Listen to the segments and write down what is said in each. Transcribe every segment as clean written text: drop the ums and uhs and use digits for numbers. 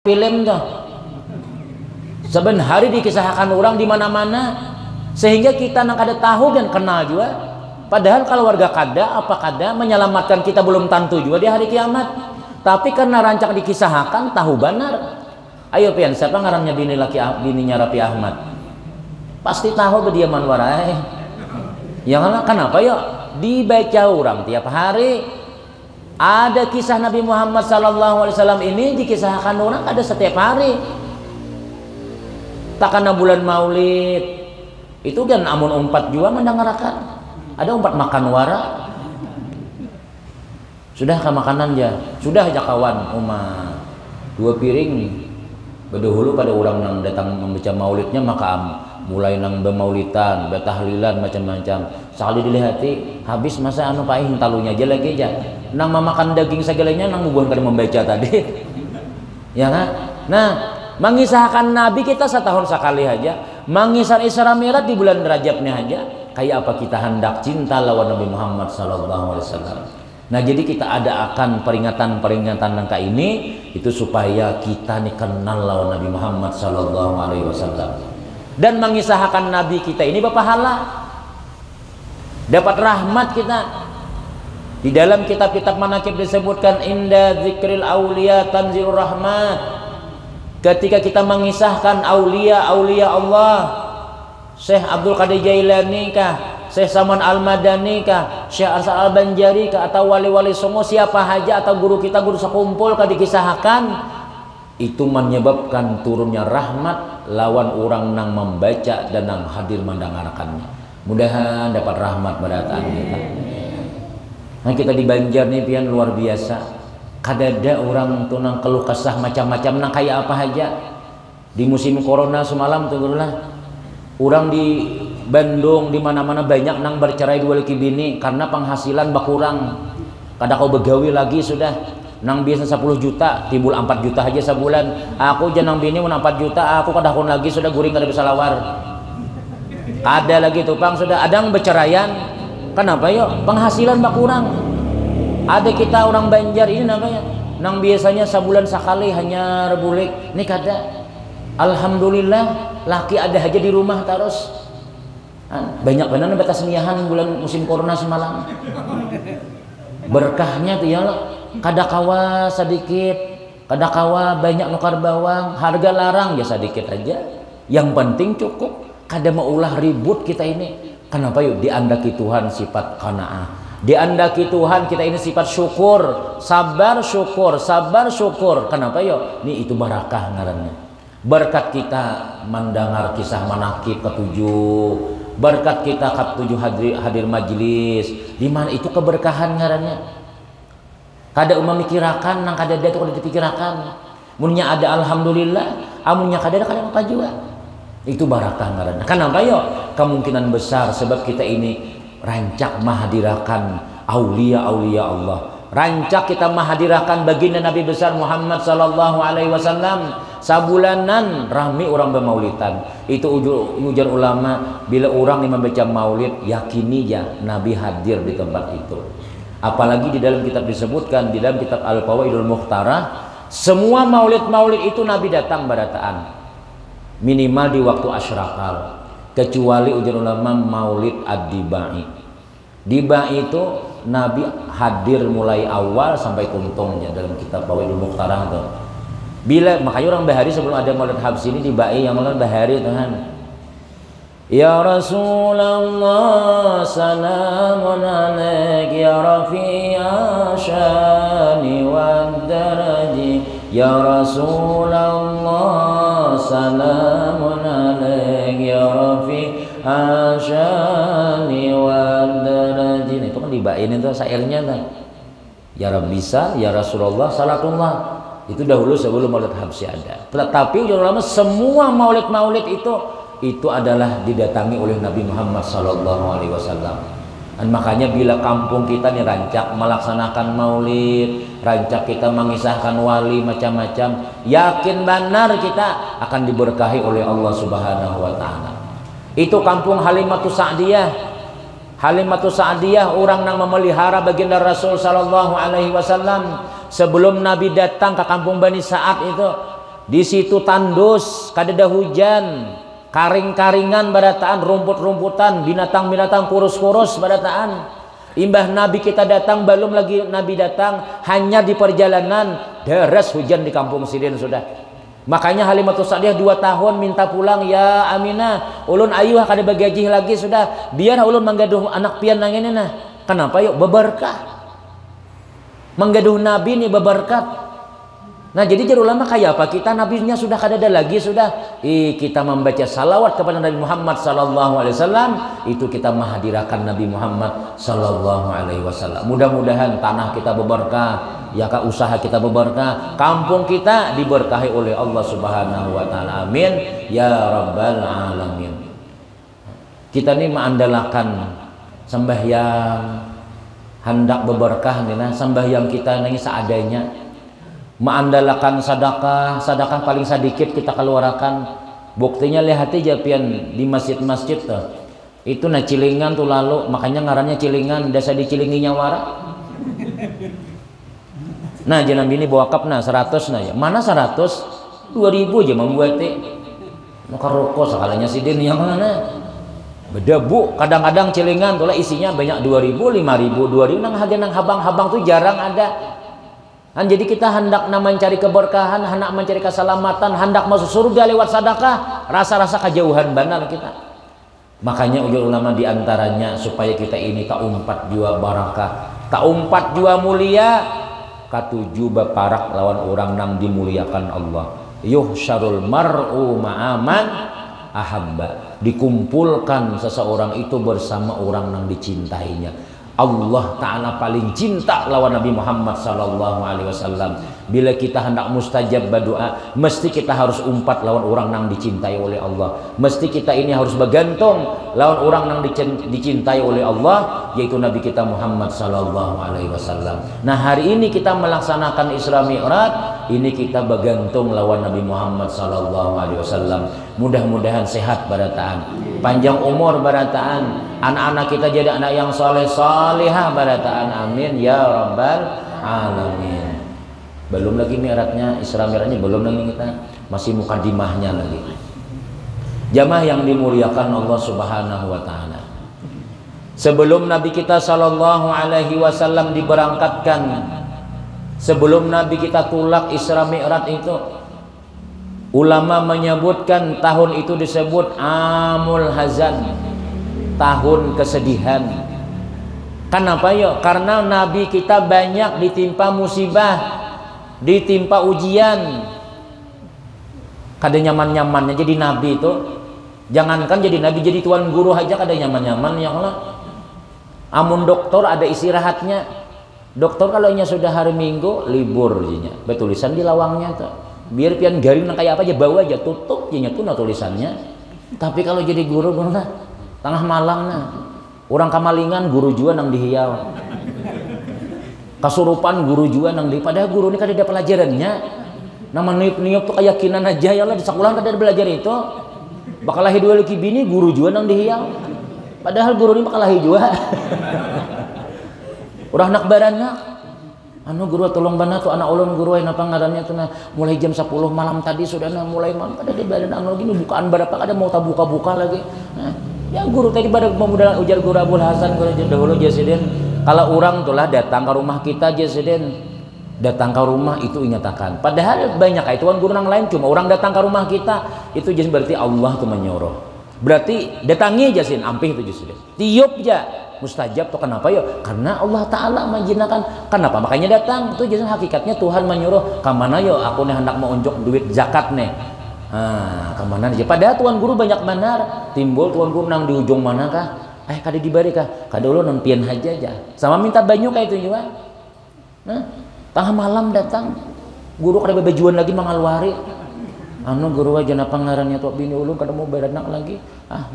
film tuh. Saben hari dikisahkan orang di mana-mana sehingga kita nak ada tahu dan kenal juga. Padahal kalau warga kada apa kada menyelamatkan kita belum tentu juga di hari kiamat. Tapi karena rancak dikisahkan tahu benar. Ayo pian siapa ngarannya bininya Raffi Ahmad? Pasti tahu bediaman warai. Yang kenapa ya? Dibaca orang tiap hari. Ada kisah Nabi Muhammad SAW ini dikisahkan orang ada setiap hari. Tak karena bulan Maulid itu kan amun umpat juga mendengarkan. Ada umpat makan wara. Sudah ke makanan ya, sudah aja kawan Uma 2 piring nih. Bedahulu pada orang yang datang membaca maulidnya maka mulai nang bermaulitan, bertahlilan macam-macam. Sekali dilihati habis masa anu paih talunya aja lagi aja. Nang memakan daging segalanya nang bukan kada membaca tadi. Ya kan? Nah, mengisahkan Nabi kita setahun sekali aja. Mengisah Isra Mi'raj di bulan Rajabnya aja. Kayak apa kita hendak cinta lawan Nabi Muhammad sallallahu alaihi wasallam. Nah, jadi kita ada akan peringatan-peringatan nangka ini itu supaya kita nih kenal lawan Nabi Muhammad sallallahu alaihi wasallam. Dan mengisahkan Nabi kita ini berpahala. Dapat rahmat kita. Di dalam kitab-kitab manaqib disebutkan inda dzikril auliya tanzilur rahmat. Ketika kita mengisahkan aulia-aulia Allah, Syekh Abdul Qadir Jailani kah, Syekh Saman Al-Madani kah, Syekh Arsal Al-Banjari kah, atau wali-wali semua siapa aja atau guru kita guru sekumpul kah dikisahkan, itu menyebabkan turunnya rahmat lawan orang nang membaca dan nang hadir mendengarkannya. Mudahan dapat rahmat berataan kita. Nah, kita di Banjar nih pian luar biasa. Kadada orang tuh nang keluh kesah macam-macam nang kayak apa aja. Di musim corona semalam tuh lah. Orang di Bandung di mana-mana banyak nang bercerai dua laki bini karena penghasilan berkurang. Kada kau begawi lagi sudah. Nang biasa 10 juta, timbul 4 juta aja sebulan. Aku janang bini mun 4 juta, aku kadahun lagi sudah guring kada bisa lawar. Ada lagi tupang sudah ada yang berceraian. Kenapa yuk? Penghasilan berkurang. Ada kita orang Banjar ini namanya nang biasanya sebulan sekali hanya rebulik. Ini kada. Alhamdulillah laki ada aja di rumah terus. Banyak benar batas niahan bulan musim corona semalam. Berkahnya tuh ya kada kawa sedikit, kada kawa banyak nukar bawang, harga larang ya sedikit aja. Yang penting cukup. Kada mau ulah ribut kita ini. Kenapa yuk? Diandaki Tuhan sifat qanaah. Diandaki Tuhan kita ini sifat syukur, sabar syukur, sabar syukur. Kenapa yuk? Ini itu barakah ngarannya. Berkat kita mendengar kisah manaqib ketujuh, berkat kita ketujuh hadir majlis, di mana itu keberkahan ngarannya. Kada memikirakan nang kada ada itu kada dipikirakan. Munnya ada alhamdulillah, amunnya kada ada kada apa juga. Itu barakah ngarannya. Kenapa yo? Kemungkinan besar sebab kita ini rancak mahadirakan aulia-aulia Allah. Rancak kita mahadirakan baginda Nabi besar Muhammad sallallahu alaihi wasallam. Sabulanan rame orang bermaulidan. Itu ujar ulama, bila orang yang membaca maulid yakini ya Nabi hadir di tempat itu. Apalagi di dalam kitab disebutkan di dalam kitab Al-Fawaidul Mukhtarah, semua maulid-maulid itu Nabi datang barataan. Minimal di waktu asyraqal, kecuali ujar ulama maulid ad-dibai. Dibai itu Nabi hadir mulai awal sampai kuntungnya dalam kitab Fawaidul Mukhtarah itu. Bila makanya orang bahari sebelum ada maulid habs ini dibai yang maulid bahari Tuhan. Ya Rasulullah salamun alaik ya rafi'a syani wad daraji ya Rasulullah salamun alaik ya rafi'a syani wad daraji. Itu kan dibain itu syairnya kan. Ya Rabbisa ya Rasulullah salatullah. Itu dahulu sebelum maulid habsyi ada. Tetapi ulama semua maulid-maulid itu adalah didatangi oleh Nabi Muhammad SAW. Dan makanya bila kampung kita nih rancak melaksanakan maulid, rancak kita mengisahkan wali macam-macam, yakin benar kita akan diberkahi oleh Allah Subhanahu wa taala. Itu kampung Halimatus Sa'diyah. Halimatus Sa'diyah orang yang memelihara baginda Rasul sallallahu alaihi wasallam sebelum Nabi datang ke kampung Bani Sa'ad itu. Di situ tandus, kadada hujan, karing-karingan barataan, rumput-rumputan, binatang-binatang kurus-kurus barataan. Imbah Nabi kita datang, belum lagi Nabi datang, hanya di perjalanan deras hujan di kampung Sidin sudah. Makanya Halimatus Sa'diyah 2 tahun minta pulang, ya Aminah, ulun ayuh kada bagajih lagi sudah, biar ulun menggaduh anak pian nang ini nah. Kenapa yuk? Beberkah. Menggaduh Nabi nih beberkat. Nah jadi jadi ulama kayak apa kita, nabinya sudah kada ada lagi sudah. Kita membaca salawat kepada Nabi Muhammad sallallahu alaihi wasallam, itu kita menghadirakan Nabi Muhammad sallallahu alaihi wasallam. Mudah-mudahan tanah kita berberkah, ya kak, usaha kita berberkah, kampung kita diberkahi oleh Allah Subhanahu wa taala. Amin ya rabbal alamin. Kita ini mengandalkan sembahyang hendak berberkah nih, nah sembahyang kita ini seadanya. Mengandalkan sedekah, sedekah paling sedikit kita keluarkan. Buktinya lihat aja pian di masjid-masjid tuh. Itu nah cilingan tuh lalu, makanya ngarannya cilingan, dasa dicilinginya wara. Nah jenam ini bawa kap nah 100 nah ya. Mana 100? 2000 aja membuat maka rokok sekalinya sidin yang mana? Beda bu, kadang-kadang cilingan tuh lah isinya banyak 2000, 5000, 2000 nang harga nang habang-habang tuh jarang ada. Jadi kita hendak mencari keberkahan, hendak mencari keselamatan, hendak masuk surga lewat sedekah, rasa-rasa kejauhan benar kita. Makanya ujul ulama diantaranya supaya kita ini tak umpat jua barakah, tak umpat jua mulia, katuju baparak lawan orang nang dimuliakan Allah. Yuhsyarul mar'u ma'aman ahabba, dikumpulkan seseorang itu bersama orang nang dicintainya. Allah Ta'ala paling cinta lawan Nabi Muhammad Sallallahu Alaihi Wasallam. Bila kita hendak mustajab berdoa, mesti kita harus umpat lawan orang yang dicintai oleh Allah. Mesti kita ini harus bergantung lawan orang yang dicintai oleh Allah, yaitu Nabi kita Muhammad Sallallahu Alaihi Wasallam. Nah hari ini kita melaksanakan Isra Mi'raj, ini kita bergantung lawan Nabi Muhammad Sallallahu Alaihi Wasallam. Mudah-mudahan sehat barataan, panjang umur barataan, anak-anak kita jadi anak yang soleh solehah barataan. Amin ya rabbal alamin. Belum lagi mi'rajnya, Isra Mi'rajnya belum lagi, kita masih mukadimahnya lagi. Jamaah yang dimuliakan Allah Subhanahu wa taala. Sebelum Nabi kita sallallahu alaihi wasallam diberangkatkan, sebelum Nabi kita tulak Isra Mi'raj itu, ulama menyebutkan tahun itu disebut Amul Hazan, tahun kesedihan. Kenapa ya? Karena Nabi kita banyak ditimpa musibah, ditimpa ujian. Kada nyaman-nyamannya jadi Nabi itu. Jangankan jadi Nabi, jadi tuan guru aja kada nyaman-nyaman ya Allah. Amun doktor ada istirahatnya. Dokter kalau sudah hari Minggu libur jinya, betulisan di lawangnya tuh. Biar pian garing kayak apa aja bawa aja, tutup jinya tuh tulisannya. Tapi kalau jadi guru nah, tengah malam nah, orang kamalingan guru jua nang dihiau, kasurupan guru jua nang di, padahal guru ini kada ada pelajarannya. Nama niup-niup tuh keyakinan aja ya Allah, di sekolah kada ada belajar itu. Bakal lahir dua lagi bini guru jua nang dihiau, padahal guru ini bakal lahir jua. Urang nak baranak anu guru tolong bana tuh anak ulun guru napa ngarannya tuh nah, mulai jam 10 malam tadi sudah nah, mulai malam kada di badan anu lagi bukaan berapa kada mau tak buka-buka lagi. Nah, ya guru tadi pada pemuda ujar guru Abdul Hasan guru dahulu Jasiden, kalau orang tuh lah datang ke rumah kita Jasiden, datang ke rumah itu ingatakan, padahal banyak kaituan guru nang lain, cuma orang datang ke rumah kita itu jadi berarti Allah tuh menyuruh, berarti datangi Jasin ampih itu Jasiden, tiup ja mustajab tuh. Kenapa ya? Karena Allah Ta'ala menjinakkan. Kenapa? Makanya datang itu jadi hakikatnya Tuhan menyuruh kemana yo aku nih hendak mau unjuk duit zakat nih, kemana aja. Padahal tuan guru banyak benar timbul tuan guru nang di ujung mana kah, kada dibari kah, kada dulu nonpian aja sama minta banyu kayak itu juga. Nah tengah malam datang guru kada bebajuan lagi mangalwari anu guru aja napa ngarannya tuh bini ulun kada mau beranak lagi,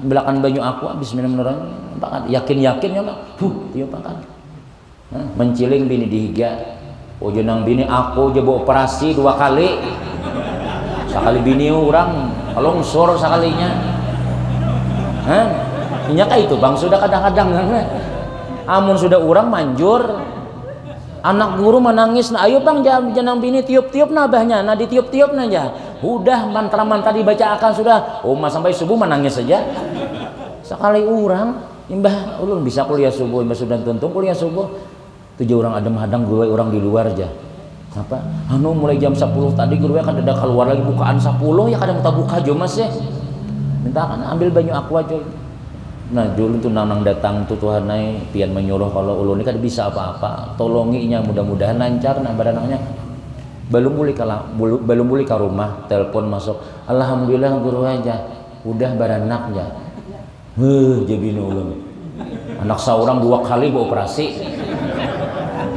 belakan banyu aku bismillahirrahmanirrahim, yakin ya mah tiup pakan, menciling bini dihiga, ojo nang bini aku aja bawa operasi 2 kali, sekali bini orang longsor sekalinya, inya kayak itu bang sudah kadang-kadang, amun sudah orang manjur, anak guru menangis, nah ayo bang jangan bini tiup-tiup nabahnya, nah ditiup-tiup aja. udah mantra-mantra dibacakan sudah, Uma sampai subuh menangis saja. Sekali orang imbah ulun bisa kuliah subuh, imbah sudah tuntung kuliah subuh 7 orang adem hadang, gue orang di luar aja. Apa? Anu mulai jam 10 tadi gue kan ada keluar lagi bukaan 10 ya kadang kita buka aja mas ya. Minta kan ambil banyu aqua aja. Nah dulu tuh nang datang tuh Tuhan naik pian menyuruh kalau ulun ini kan bisa apa-apa tolonginya mudah-mudahan lancar nah badannya belum boleh ke rumah telepon masuk alhamdulillah guru aja udah baranak ya jadi ulun anak seorang 2 kali beroperasi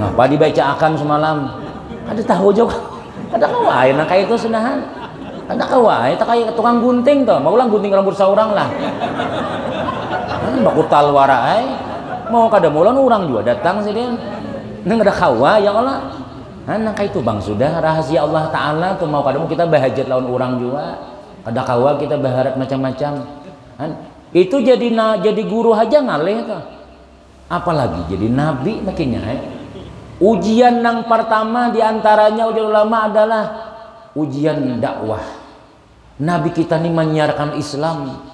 ngapa dibacakan semalam ada tahu juga ada kawain nah kayak itu senahan ada kawain tak kayak tukang gunting tuh mau ulang gunting rambut seorang lah baku talwarai mau kada mulan orang juga datang sih dia neng ada kawa ya Allah nah kayak itu bang sudah rahasia Allah Ta'ala tuh mau kada mau kita bahajat lawan orang juga kada kawa kita baharat macam-macam itu jadi guru aja ngalih tuh apalagi jadi nabi makinnya ujian yang pertama diantaranya ujian ulama adalah ujian dakwah nabi kita ini menyiarkan Islam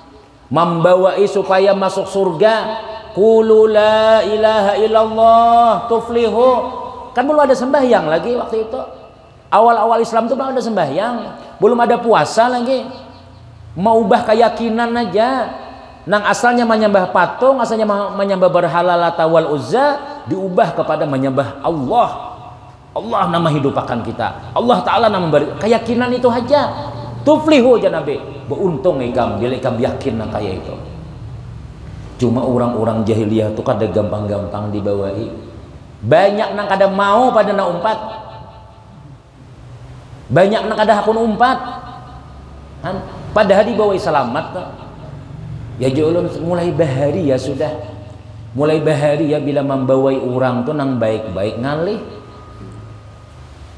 membawai supaya masuk surga qulu la ilaha illallah tuflihu kan belum ada sembahyang lagi waktu itu awal-awal Islam itu belum ada sembahyang belum ada puasa lagi mau ubah keyakinan aja nang asalnya menyembah patung asalnya menyembah berhala Lata wal Uzza diubah kepada menyembah Allah nama hidupakan kita Allah Ta'ala nama memberi keyakinan itu aja tuflihu aja Nabi beruntung ikam bila ikam yakin nah kayak itu cuma orang-orang jahiliyah itu kada gampang-gampang dibawahi banyak nang kada mau pada na umpat banyak nang kada hakun umpat padahal dibawahi selamat ya jolon mulai bahari ya sudah mulai bahari ya bila membawai orang tuh nang baik-baik ngalih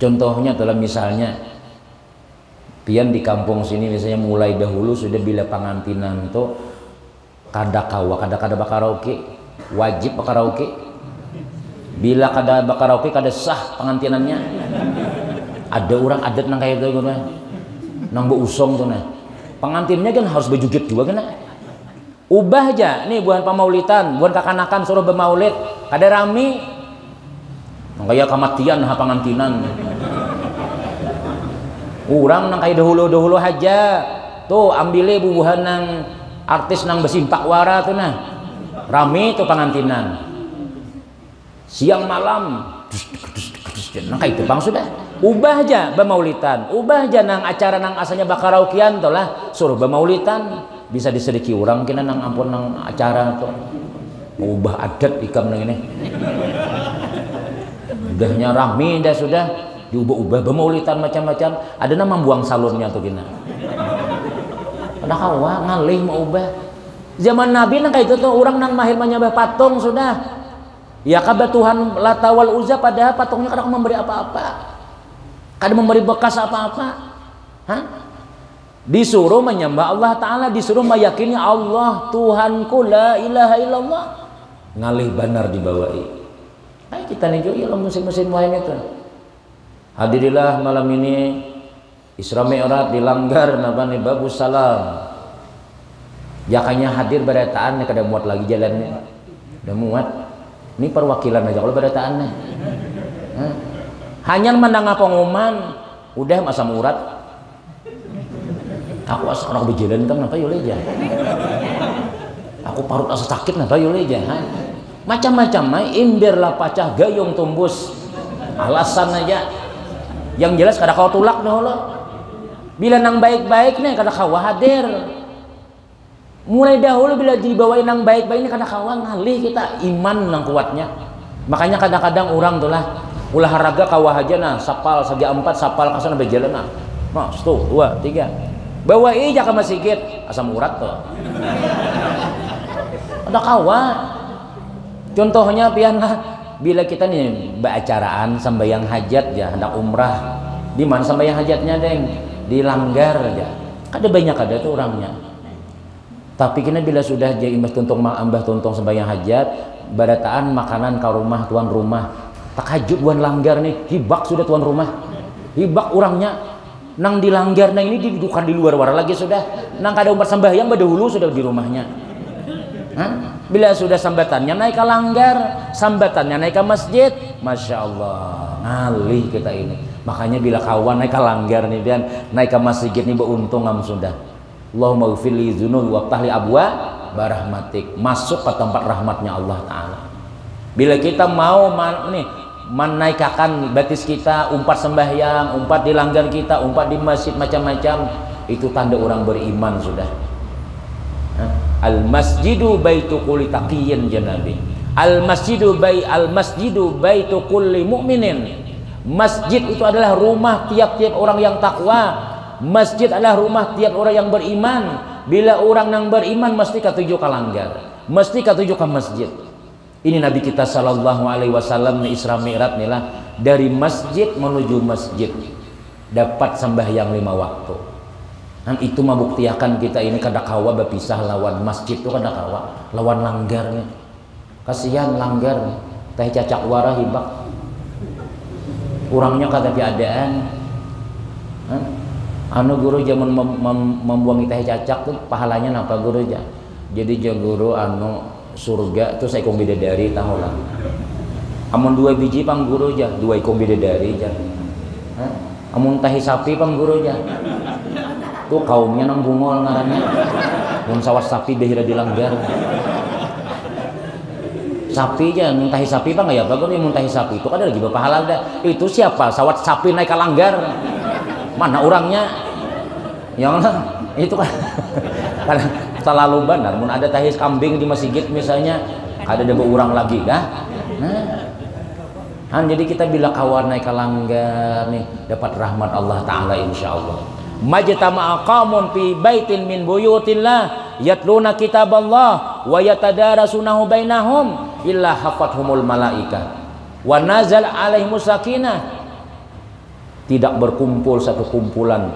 contohnya adalah misalnya pian di kampung sini misalnya mulai dahulu sudah bila pengantinan tuh kada bakaraoke wajib bakaraoke bila kada bakaraoke kada sah pengantinannya ada orang adat nang kayak itu nang beusong tuh nah pengantinnya kan harus berjugit juga kan ubah aja nih bukan pemaulitan bukan kakanakan suruh bermaulid kada rame kayak kematian ha pengantinan orang nang kayak dahulu aja tuh ambilnya bubuhan nang artis nang besimpak wara tuh nah rame tuh pengantinan siang malam nang kayak itu bang sudah ubah aja bermaulitan ubah aja nang acara nang asalnya bakaraukian tuh lah suruh bermaulitan bisa disedeki orang kena nang ampun nang acara tuh ubah adat ikam nang ini udahnya rame dah sudah diubah-ubah bermaulitan macam-macam ada nama buang salurnya tuh gina ada kawa ngalih mau ubah zaman Nabi nang kayak itu tuh orang nang mahir menyembah patung sudah ya kabar Tuhan Lata wal Uzza padahal patungnya kadang memberi apa-apa kadang memberi bekas apa-apa disuruh menyembah Allah Ta'ala disuruh meyakini Allah Tuhanku la ilaha illallah ngalih benar dibawai kita nih juga musim-musim wayang itu hadirilah malam ini Isra Mi'raj dilanggar napa nih bagus salam jakanya hadir berataan kada muat lagi jalannya udah muat ini perwakilan aja kalau berataannya hanya menangah pengumuman udah masa murat aku asa orang berjalan kan napa yole aja aku parut asa sakit napa yole aja macam-macam imbir lah pacah gayung tumbus alasan aja yang jelas kada kau tulak dah lo bila nang baik-baik nih kada kau hadir mulai dahulu bila dibawain nang baik-baik ini kada kau ngalih kita iman nang kuatnya makanya kadang-kadang orang tuh lah olahraga kau aja nah sapal segi 4 sapal kasana berjalan nah 1 2 3 bawa ija ke masjid asam urat tuh ada kawa contohnya pian lah bila kita nih beracaraan sembahyang hajat ya hendak umrah di mana sembahyang hajatnya deng dilanggar aja kada banyak ada tuh orangnya tapi kena bila sudah jadi imbas tuntung ambah tuntung sembahyang hajat barataan makanan ke rumah tuan rumah tak hajut buan langgar nih hibak sudah tuan rumah hibak orangnya nang dilanggar nang ini didudukan di luar wara lagi sudah nang kada umat sembahyang berdahulu sudah di rumahnya. Bila sudah sambatannya naik ke langgar, sambatannya naik ke masjid, masya Allah ngalih kita ini. Makanya bila kawan naik ke langgar nih dan naik ke masjid nih beruntung am sudah. Allahumma ghfirli dzunubi waftahli abwa barahmatik, masuk ke tempat rahmatnya Allah Ta'ala. Bila kita mau menaikkan batis kita, umpat sembahyang, umpat di langgar kita, umpat di masjid macam-macam, itu tanda orang beriman sudah. Al masjidu baitu kulli taqiyyin janabi. Al masjidu baitu kulli mu'minin. Masjid itu adalah rumah tiap-tiap orang yang takwa. Masjid adalah rumah tiap orang yang beriman. Bila orang yang beriman mesti ketuju ke langgar, mesti ketuju ke masjid. Ini Nabi kita sallallahu alaihi wasallam Isra Mi'raj inilah dari masjid menuju masjid dapat sembahyang 5 waktu. Dan itu membuktikan kita ini kada kawa berpisah lawan masjid itu kada kawa lawan langgarnya. Kasihan langgar teh cacak wara hibak. Orangnya kada piadaan. Anu guru zaman membuangi teh cacak tuh pahalanya napa guru ja. Jadi guru anu surga tuh saya bidadari tahu lah. Amun 2 biji pang guru ja, 2 ekor bidadari ja. Amun tahi sapi pang guru ja. Tuh kaumnya nang bungol ngarannya. Mun sawat sapi behira dilanggar. Sapi aja muntahi sapi bang ya bagus nih muntahi sapi itu kan ada lagi berpahala dah. Itu siapa sawat sapi naik ke langgar? Mana orangnya? Yang itu kan karena terlalu benar. Mun ada tahi kambing di masjid misalnya ada debo orang lagi dah. Jadi kita bila kawan naik ke langgar nih dapat rahmat Allah Ta'ala insyaallah. Majtama'a qaumun fi baitin min buyutillah yatluna kitaballah wa yatadarasunahu bainahum illa hafathumul malaika wa nazal alaihimus sakinah. Tidak berkumpul satu kumpulan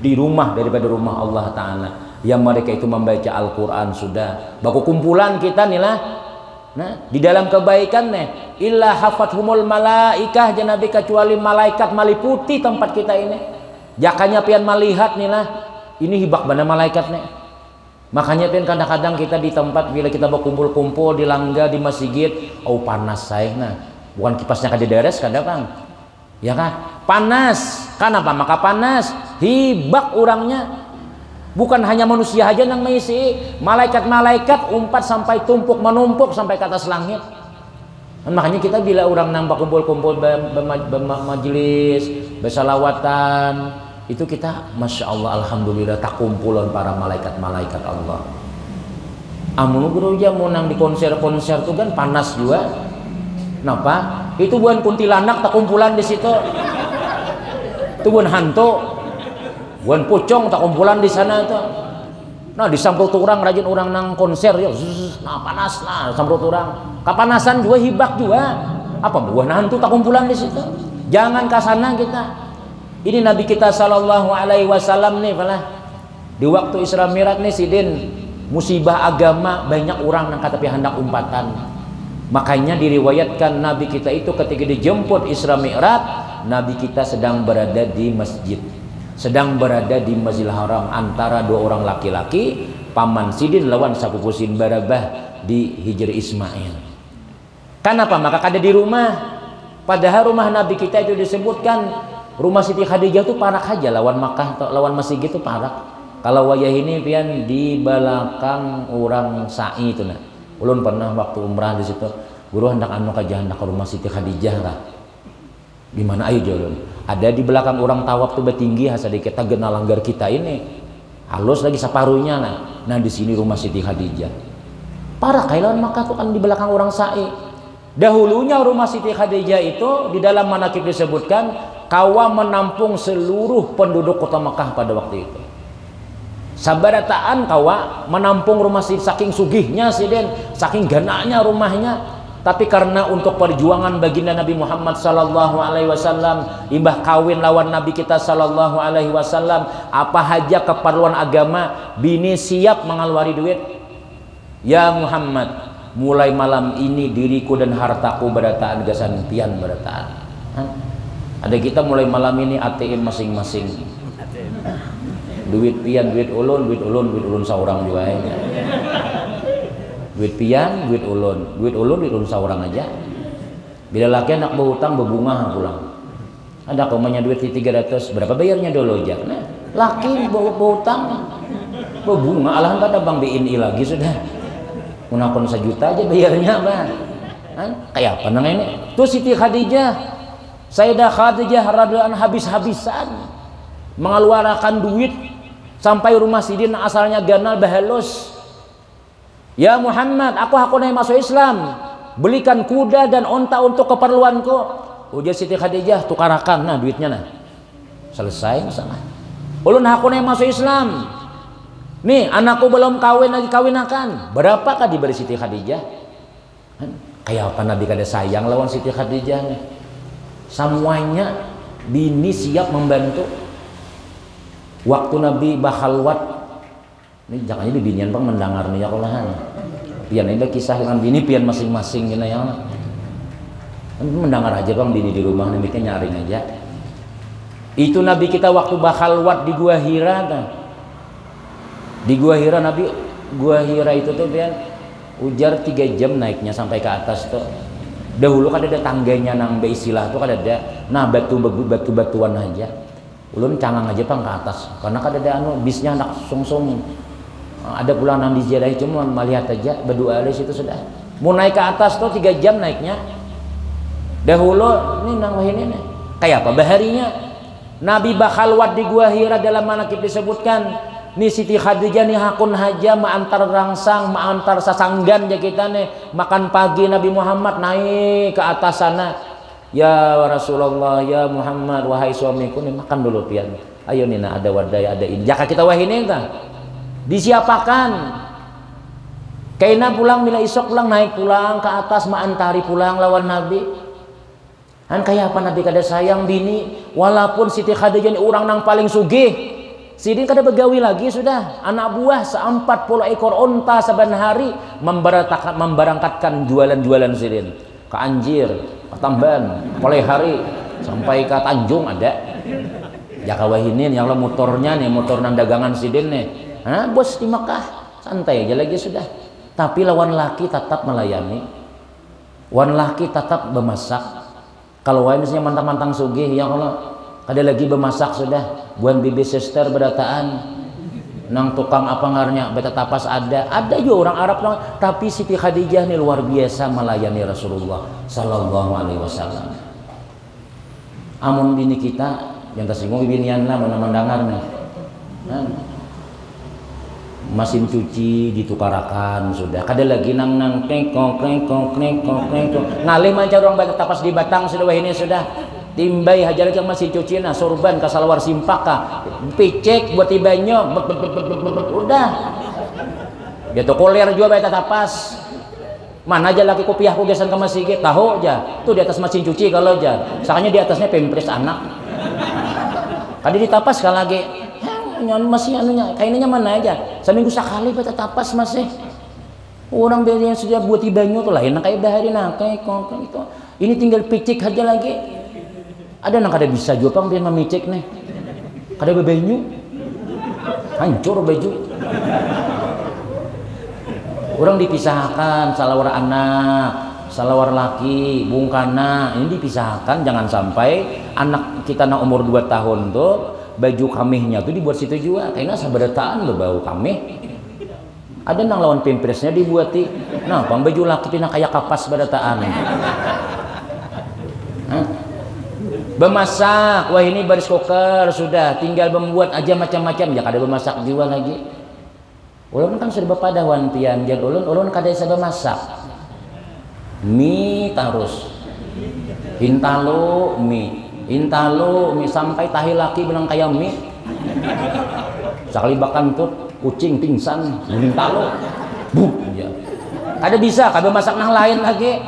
di rumah daripada rumah Allah Ta'ala yang mereka itu membaca Al-Quran sudah baku kumpulan kita nih lah. Nah, di dalam kebaikan nih illa hafathumul malaikah janabi kecuali malaikat meliputi tempat kita ini. Jakanya pian melihat nih lah, ini hibak benar malaikat nih. Makanya pian kadang-kadang kita di tempat bila kita berkumpul-kumpul di langgar di masjid, oh panas saya nah, bukan kipasnya kada deres kada bang, ya kan? Panas, kenapa? Maka panas, hibak orangnya. Bukan hanya manusia aja yang mengisi, malaikat-malaikat umpat sampai tumpuk menumpuk sampai ke atas langit. Dan makanya kita bila orang nampak kumpul-kumpul bermajelis, bersalawatan, itu kita masya Allah alhamdulillah tak kumpulan para malaikat-malaikat Allah. Amun guru aja mau nang di konser-konser tuh kan panas juga. Kenapa? Itu bukan kuntilanak tak kumpulan di situ. Itu bukan hantu, bukan pocong tak kumpulan di sana tuh. Nah disamprot orang rajin orang nang konser ya, nah panas lah samprot orang. Kapanasan juga hibak juga. Apa bukan hantu tak kumpulan di situ? Jangan ke sana kita. Ini Nabi kita sallallahu alaihi wasallam nih pala. Di waktu Isra Mi'raj nih sidin musibah agama banyak orang yang kata hendak umpatan. Makanya diriwayatkan Nabi kita itu ketika dijemput Isra Mi'raj, Nabi kita sedang berada di masjid. Sedang berada di Masjidil Haram antara 2 orang laki-laki, paman sidin lawan sapupu Sidin Barabah di Hijri Ismail. Kenapa? Maka kada di rumah. Padahal rumah Nabi kita itu disebutkan rumah Siti Khadijah itu parak aja lawan Makkah lawan masjid itu parak. Kalau wayah ini pian di belakang orang sa'i itu nah. Ulun pernah waktu umrah di situ, guru hendak anu kaja hendak ke rumah Siti Khadijah lah. Di mana ayo jalan? Ada di belakang orang tawaf tuh bertinggi sedikit genal langgar kita ini. Halus lagi separuhnya nah. Nah di sini rumah Siti Khadijah. Parak kayak lawan Makkah tuh kan di belakang orang sa'i. Dahulunya rumah Siti Khadijah itu di dalam manaqib disebutkan kawa menampung seluruh penduduk kota Mekah pada waktu itu. Sabarataan kawa menampung rumah saking sugihnya sidin, saking gananya rumahnya. Tapi karena untuk perjuangan baginda Nabi Muhammad sallallahu alaihi wasallam, imbah kawin lawan Nabi kita sallallahu alaihi wasallam, apa haja keperluan agama, bini siap mengeluari duit. Ya Muhammad, mulai malam ini diriku dan hartaku berataan gasan pian berataan. Ada kita mulai malam ini ATM masing-masing. duit pian duit ulun saurang juga ya. Duit pian duit ulun saurang aja. Bila laki anak berhutang berbunga pulang. Ada komanya duit di 300, berapa bayarnya dulu aja? Nah, laki berhutang berbunga, alahan pada bang BNI lagi sudah. Munakon 1 juta aja bayarnya bang. Kayak apa nang ini? Tuh Siti Khadijah, Sayyidah Khadijah radhiyallahu anha habis-habisan mengeluarkan duit sampai rumah Sidin asalnya ganal bahalus. Ya Muhammad, aku naik masuk Islam. Belikan kuda dan onta untuk keperluanku. Ujar Siti Khadijah, tukarakan nah duitnya nah. Selesai masalah. Ulun aku naik masuk Islam. Nih anakku belum kawin lagi kawinakan. Berapakah diberi Siti Khadijah? Kayak apa Nabi kada sayang lawan Siti Khadijah nih. Semuanya bini siap membantu. Waktu Nabi bakhalwat, ini jangan jadi binian bang mendengar nih ya kolahan. Pian ini kisah dengan bini pian masing-masing gini ya. Mendengar aja bang bini di rumah nih bikin nyaring aja. Itu Nabi kita waktu bakhalwat di Gua Hira kan. Di Gua Hira Nabi, Gua Hira itu tuh pian ujar 3 jam naiknya sampai ke atas tuh. Dahulu kan ada tangganya nang istilah tuh kan ada. Nah batu-batuan aja. Ulun cangang aja bang ke atas karena kan ada bisnya anak sungsung. Ada pulang nang diziarah cuma melihat aja berdoa aja situ sudah. Mau naik ke atas tuh 3 jam naiknya. Dahulu ini nang wahini nih. Kayak apa baharinya? Nabi bakhalwat di Gua Hira dalam manaqib disebutkan. Nih Siti Khadijah nih hakun haja ma'antar rangsang, ma'antar sasanggan ya kita nih. Makan pagi Nabi Muhammad naik ke atas sana. Ya Rasulullah, ya Muhammad, wahai suamiku nih makan dulu pian. Ayo nih nah ada wadai ada ini. Jaka kita wahini kan. Disiapakan kaina pulang bila isok pulang naik pulang ke atas ma'antari pulang lawan Nabi. Kan kayak apa Nabi kada sayang bini walaupun Siti Khadijah ini orang nang paling sugih. Sidin kada begawi lagi sudah anak buah 40 ekor onta saban hari memberangkatkan jualan-jualan Sidin ke Anjir, ke Tamban, mulai hari sampai ke Tanjung ada. Jaka wahinin yang lo motornya nih motor nang dagangan Sidin nih. Bos di Mekah santai aja lagi sudah. Tapi lawan laki tetap melayani. Wan laki tetap bermasak. Kalau wae misalnya mantang-mantang sugih ya kalau ada lagi bermasak sudah. Buan bibi sister berdataan. Nang tukang apa ngarnya beta tapas ada juga orang Arab tapi Siti Khadijah nih luar biasa melayani Rasulullah sallallahu alaihi wasallam. Amun bini kita yang tersinggung binian lah mana mendengar nih. Mesin cuci ditukarakan sudah kada lagi nang klengkong ngalih mancar orang bata tapas di batang sudah ini sudah timbai hajar ke mesin cuci nah sorban ka salawar simpaka picek buat tibanya udah gitu koler juga bata tapas mana aja lagi kopiah ku gesan ke masjid tahu aja tuh di atas mesin cuci kalau aja sakanya di atasnya pempres anak kadi ditapas sekali lagi nyon masih anunya kainnya mana aja seminggu sekali beta tapas masih orang yang sudah buat ibanyu tuh lain kayak bahari nah kayak itu ini tinggal picik aja lagi ada nang kada bisa juga pang dia memicik nih kada bebanyu hancur baju orang dipisahkan salawar anak salawar laki bungkana ini dipisahkan jangan sampai anak kita na umur 2 tahun tuh baju kamihnya tuh dibuat situ juga kayaknya sabarataan berbau kamih ada nang lawan pimpresnya dibuati nah pang baju laki tina kayak kapas barataan bemasak wah ini baris cooker sudah tinggal membuat aja macam-macam ya kada bemasak juga lagi ulun kan sudah bapadawan pian jan ulun kada bisa bemasak mie tarus hintalo mie sampai tahi laki bilang kayak mie sekali bahkan tuh kucing pingsan hintalo ya ada bisa kada masak nang lain lagi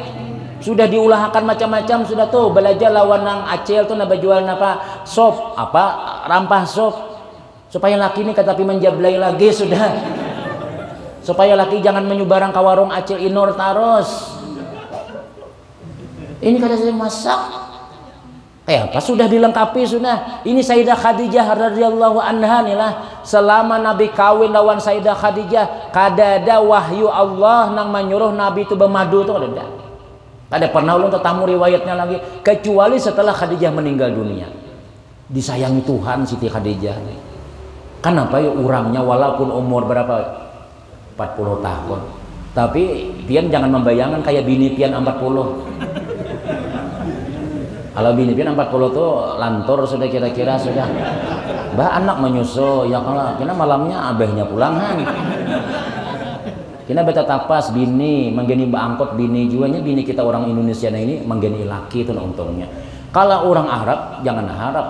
sudah diulahkan macam-macam sudah tuh belajar lawan nang acel tuh naba jual napa sop apa rampah sop supaya laki ini katapi menjablay lagi sudah supaya laki jangan menyubarang ke warung acel inor taros ini kada saya masak Apa sudah dilengkapi sudah. Ini Sayyidah Khadijah radhiyallahu anha nih lah. Selama Nabi kawin lawan Sayyidah Khadijah, kadada wahyu Allah nang menyuruh Nabi itu bermadu tuh ada. Kada pernah ulun tetamu riwayatnya lagi kecuali setelah Khadijah meninggal dunia. Disayangi Tuhan Siti Khadijah. Kenapa ya orangnya walaupun umur berapa? 40 tahun. Tapi pian jangan membayangkan kayak bini pian 40. Kalau bini pian 40 tuh lantur sudah kira-kira sudah. Bah anak menyusul ya kalau kena malamnya abahnya pulangan. Kena beta tapas bini menggeni angkot bini juanya bini kita orang Indonesia ini menggeni laki itu untungnya. Kalau orang Arab jangan harap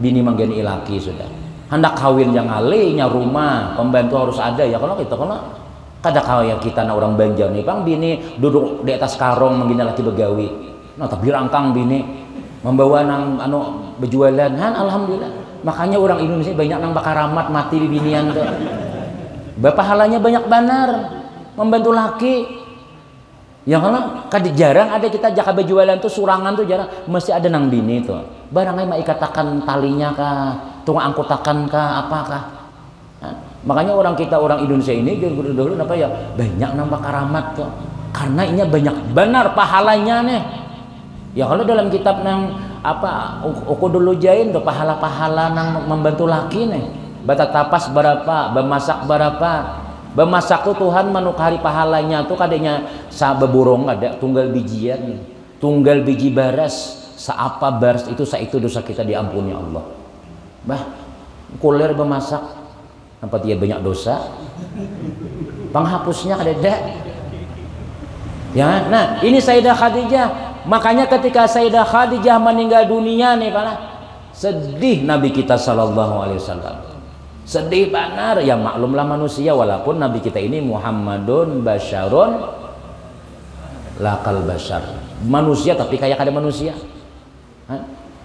bini menggeni laki sudah. Hendak kawin yang alihnya rumah pembantu harus ada ya kalau kita kalau kada kaya kita na orang Banjar nih bang bini duduk di atas karong menggini laki begawi. Nah tapi rangkang bini membawa nang berjualan han alhamdulillah. Makanya orang Indonesia banyak nang bakaramat mati di binian tuh. Bapak halanya banyak benar membantu laki. Ya kalau jarang ada kita jaka berjualan tuh surangan tuh jarang mesti ada nang bini tuh. Barangnya mau ikatakan talinya kah, tunggu angkutakan kah, apakah? Nah, makanya orang kita orang Indonesia ini dulu apa ya banyak nang bakaramat tuh. Karena ini banyak benar pahalanya nih. Ya kalau dalam kitab nang apa dulu jain tuh pahala-pahala nang membantu laki nih. Bata tapas berapa, bemasak berapa. Bemasak tuh Tuhan menukari pahalanya tuh kadenya sabeburung ada tunggal bijian, tunggal biji baras, seapa baras itu itu dosa kita diampuni Allah. Bah, kulir bemasak apa dia banyak dosa. Penghapusnya ada. Ya, nah ini Sayyidah Khadijah. Makanya ketika Sayyidah Khadijah meninggal dunia nih Pak, sedih Nabi kita sallallahu alaihi wasallam. Sedih benar ya maklumlah manusia walaupun Nabi kita ini Muhammadun basyarun lakal basyar. Manusia tapi kayak ada manusia.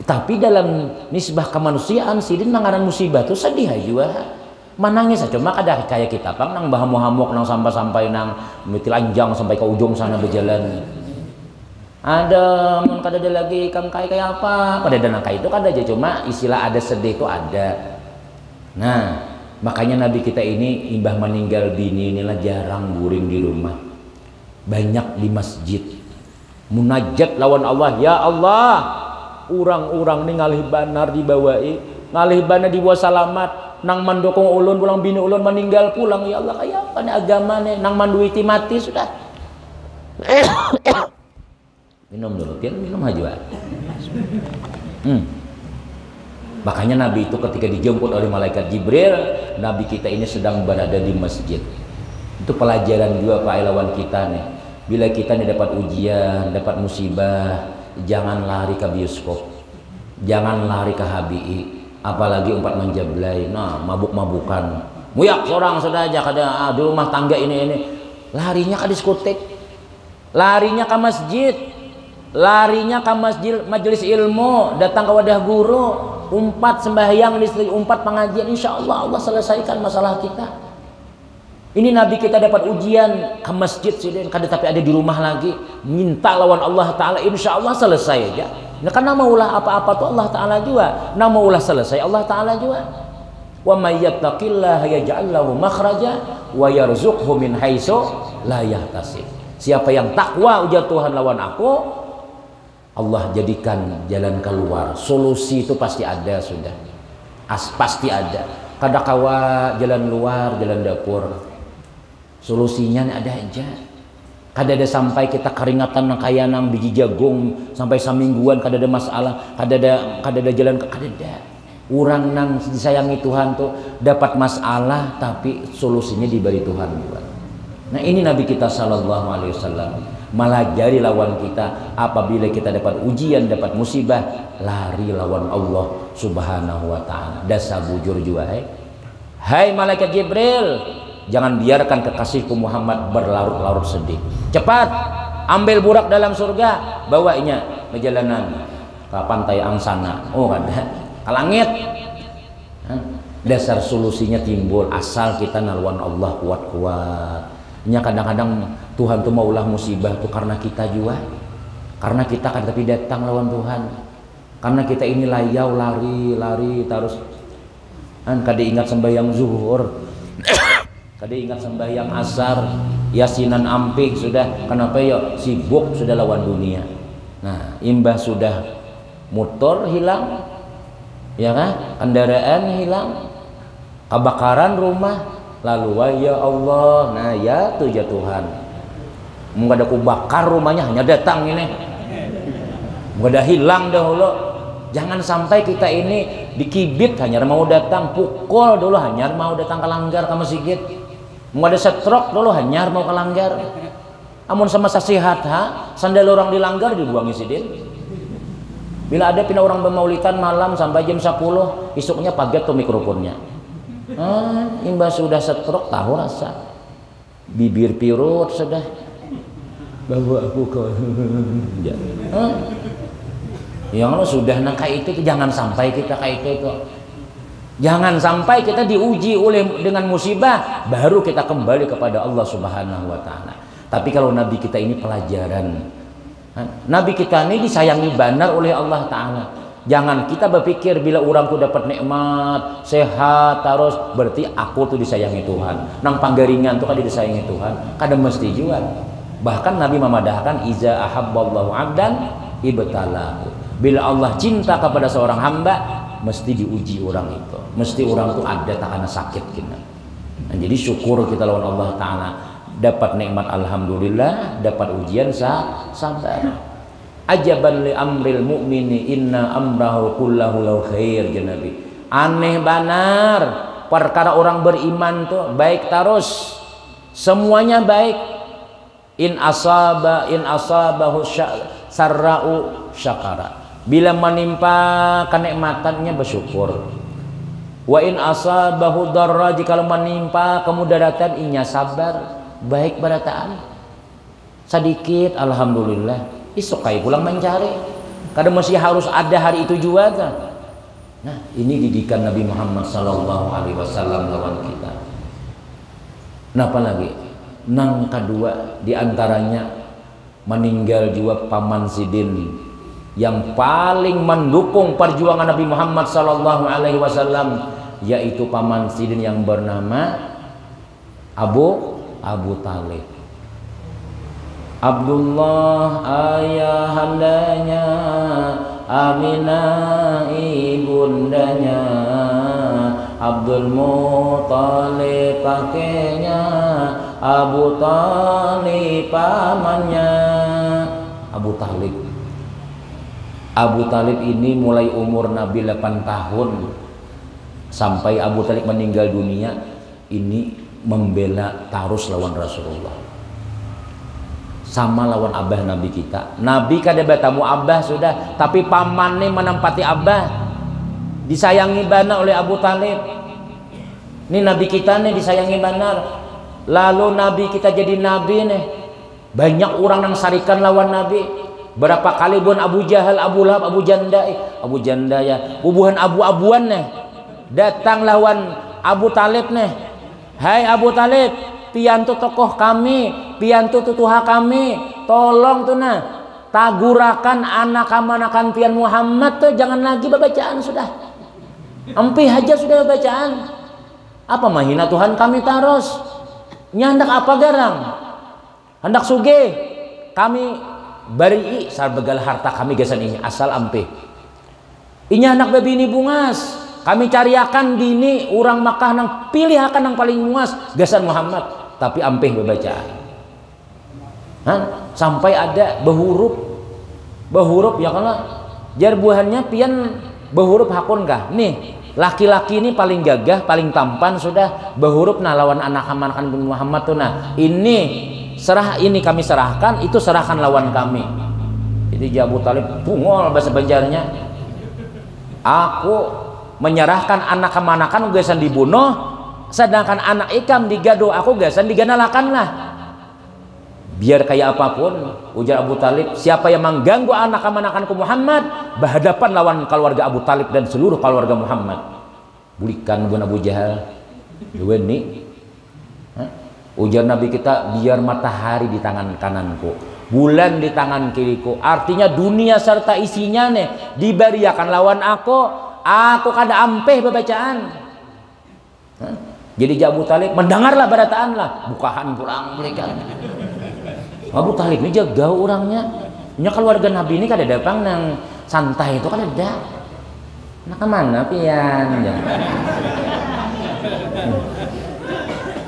Tapi dalam nisbah kemanusiaan sidin nangaran musibah tuh sedih aja. Manangis aja cuma kada kayak kita Bang nang bahamuk-hamuk nang sampai nang mitilanjang sampai ke ujung sana berjalan. Ada kada ada lagi kang kayak apa pada dana kayak itu kada aja cuma istilah ada sedih itu ada. Nah makanya Nabi kita ini imbah meninggal bini inilah jarang guring di rumah, banyak di masjid munajat lawan Allah. Ya Allah urang-urang ini ngalih banar dibawai ngalih banar dibawa salamat nang mendukung ulun pulang bini ulun meninggal pulang. Ya Allah kayak apa nih agama nih nang manduiti mati sudah. Minum dulu, minum aja. Makanya Nabi itu ketika dijemput oleh malaikat Jibril, Nabi kita ini sedang berada di masjid. Itu pelajaran juga Pak Ilawan kita nih. Bila kita nih dapat ujian, dapat musibah, jangan lari ke bioskop, jangan lari ke HBI, apalagi umpat menjablay, nah mabuk-mabukan. Muyak seorang sudah aja kada di rumah tangga ini, larinya ke diskotek, larinya ke masjid. Larinya ke masjid majelis ilmu, datang ke wadah guru, umpat sembahyang listrik, umpat pengajian, insya Allah Allah selesaikan masalah kita. Ini Nabi kita dapat ujian ke masjid sih, kada tapi ada di rumah lagi, minta lawan Allah Taala, insya Allah selesai aja. Nah, karena maulah apa-apa tuh Allah Taala juga, nah maulah selesai Allah Taala juga. Wa may yattaqillaha yaj'al lahu makhraja wa yarzuqhu min haitsu la yahtasib. Siapa yang takwa ujar Tuhan lawan aku, Allah jadikan jalan keluar, solusi itu pasti ada sudah, pasti ada. Kada kawa jalan luar, jalan dapur, solusinya ada aja. Kada ada sampai kita keringatan nang kaya nang biji jagung sampai semingguan kada ada masalah, kada ada jalan kada ada. Orang nang disayangi Tuhan tuh dapat masalah tapi solusinya diberi Tuhan juga. Nah ini Nabi kita sallallahu alaihi wasallam melajari lawan kita apabila kita dapat ujian, dapat musibah, lari lawan Allah subhanahu wa ta'ala. Dasa bujur juga hai malaikat Jibril, jangan biarkan kekasihku Muhammad berlarut-larut sedih. Cepat ambil burak dalam surga, bawanya perjalanan ke pantai Angsana, oh kan ke langit. Dasar solusinya timbul asal kita nalwan Allah kuat-kuat. Nya kadang-kadang Tuhan tuh maulah musibah tuh karena kita juga, karena kita kan tapi datang lawan Tuhan. Karena kita ini layau lari terus kan kade ingat sembahyang zuhur kade ingat sembahyang asar yasinan ampik sudah kenapa ya sibuk sudah lawan dunia. Nah imbah sudah motor hilang ya kan, kendaraan hilang, kebakaran rumah, lalu ya Allah, nah ya tuh ya Tuhan, nggak ada kubakar rumahnya hanya datang ini, nggak ada hilang dahulu. Jangan sampai kita ini dikibit hanya mau datang, pukul dulu hanya mau datang ke langgar ke masjid, nggak ada setrok dulu hanya mau ke langgar. Amun sama sasihat sandal orang dilanggar dibuangi sidin. Bila ada pindah orang bermaulitan malam sampai jam 10, isuknya paget tuh mikrofonnya. Imbas sudah setrok tahu rasa. Bibir pirut sudah. Bawa aku ke yang lo sudah kayak itu jangan sampai kita kayak itu. Jangan sampai kita diuji dengan musibah baru kita kembali kepada Allah Subhanahu wa taala. Tapi kalau nabi kita ini pelajaran. Nabi kita ini disayangi benar oleh Allah taala. Jangan kita berpikir bila orang tuh dapat nikmat, sehat terus berarti aku tuh disayangi Tuhan. Nang panggaringan tuh kan disayangi Tuhan. Kadang mesti juga. Bahkan Nabi memadahkan iza ahabballahu 'abdan ibtalahu. Bila Allah cinta kepada seorang hamba mesti diuji orang itu. Mesti orang tuh ada takana sakit kita. Nah, jadi syukur kita lawan Allah taala. Dapat nikmat alhamdulillah, dapat ujian sabar. Ajaban li amril mu'mini inna amrahu kullahu lahu khair Nabi. Aneh benar perkara orang beriman tuh baik terus. Semuanya baik. In asabahu sarra'u syakara. Bila menimpa kenikmatannya bersyukur. Wa in asabahu darra jika menimpa kemudaratan inya sabar. Baik berataan sedikit alhamdulillah isok kai pulang mencari kadang masih harus ada hari itu juga kan? Nah ini didikan Nabi Muhammad sallallahu alaihi wasallam lawan kita. Nah apalagi nang kedua diantaranya meninggal juga paman sidin yang paling mendukung perjuangan Nabi Muhammad sallallahu alaihi wasallam yaitu paman sidin yang bernama Abu Talib. Abdullah ayahandanya, Aminah ibundanya, Abdul Muthalib kakeknya, Abu Talib pamannya. Abu Talib ini mulai umur Nabi 8 tahun sampai Abu Talib meninggal dunia ini membela tarus lawan Rasulullah sama lawan abah Nabi kita. Nabi kada bertamu abah sudah, tapi paman nih menempati abah, disayangi benar oleh Abu Talib. Ini Nabi kita nih disayangi benar. Lalu Nabi kita jadi Nabi nih, banyak orang yang sarikan lawan Nabi. Berapa kali pun Abu Jahal, Abu Lahab, Abu Janda ya, hubungan abu-abuan nih datang lawan Abu Talib nih. Hai Abu Talib, piantu tokoh kami, piantu tutuha kami, tolong tuh nah tagurakan anak-anakan pian Muhammad tuh jangan lagi bacaan sudah, empih aja sudah bacaan. Apa mahina Tuhan kami taros, nyandak apa garang, hendak suge kami bari sarbegal harta kami gasan ini asal empih. Inya anak babi ini bungas. Kami cariakan dini orang Makkah nang pilih akan nang paling muas gasan Muhammad tapi ampeh bebacaan. Sampai ada behurup ya karena jar buahannya pian behurup hakun kah nih laki-laki ini paling gagah paling tampan sudah behurup nah lawan anak-anakan Muhammad tuh nah ini kami serahkan itu serahkan lawan kami. Jadi Abu Talib bungol bahasa Banjarnya, aku menyerahkan anak kemanakan gasan dibunuh, sedangkan anak ikam digado aku gasan diganalakan lah. Biar kayak apapun ujar Abu Talib, siapa yang mengganggu anak kemanakanku Muhammad berhadapan lawan keluarga Abu Talib dan seluruh keluarga Muhammad. Bulikan bun Abu Jahal nih ujar Nabi kita, biar matahari di tangan kananku, bulan di tangan kiriku. Artinya dunia serta isinya nih diberiakan lawan aku kada ampeh bacaan. Jadi Abu Talib mendengarlah barataan lah, bukahan pulang mereka. Abu Talib ini jaga orangnya. Nya keluarga Nabi ini kada datang nang santai itu kan ada. Nah kemana pian? Ya.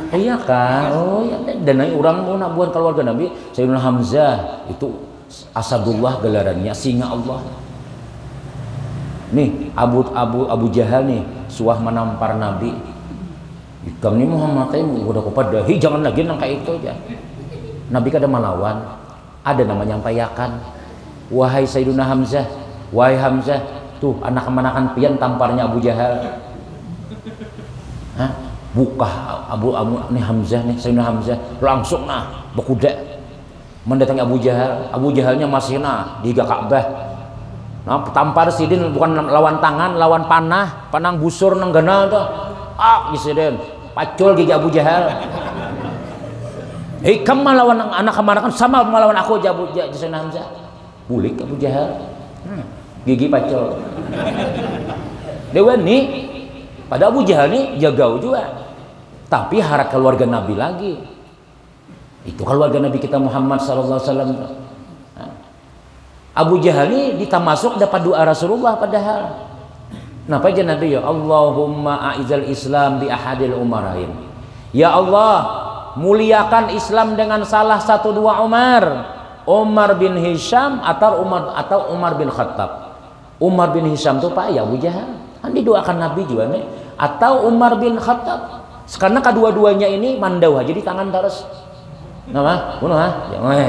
Iya kak, oh ya. Dan orang mau nak buat keluarga Nabi, Sayyidina Hamzah itu Asadullah gelarannya, singa Allah. Nih Abu Jahal nih suah menampar Nabi. Ikam nih Muhammad ini udah kopadahi, jangan lagi nang kayak itu aja. Nabi kada melawan, ada namanya payakan. Wahai Sayyidina Hamzah, wahai Hamzah, tuh anak-anakan pian tamparnya Abu Jahal. Hah? Buka Abu nih Hamzah nih Sayyidina Hamzah langsung berkuda mendatangi Abu Jahal. Abu Jahalnya masih di Ka'bah. Nah, tampar sidin bukan lawan tangan, lawan panang busur nang ganal tuh. Sidin pacul gigi Abu Jahal. Hikam melawan anak kemanakan sama melawan aku Abu Sayyidina Hamzah. Bulik Abu Jahal. Gigi pacul. Dewa nih pada Abu Jahal nih jagau juga. Tapi harap keluarga Nabi lagi. Itu keluarga Nabi kita Muhammad sallallahu alaihi wasallam. Abu Jahal ini ditamasuk dapat doa Rasulullah padahal. Napa aja Nabi ya Allahumma a'izal Islam bi ahadil umarain. Ya Allah, muliakan Islam dengan salah satu dua Umar. Umar bin Hisham atau Umar bin Khattab. Umar bin Hisham itu Pak ya Abu Jahal. Kan didoakan Nabi juga nih. Atau Umar bin Khattab. Karena kedua-duanya ini mandau aja di tangan terus. Napa? Bunuh jangan.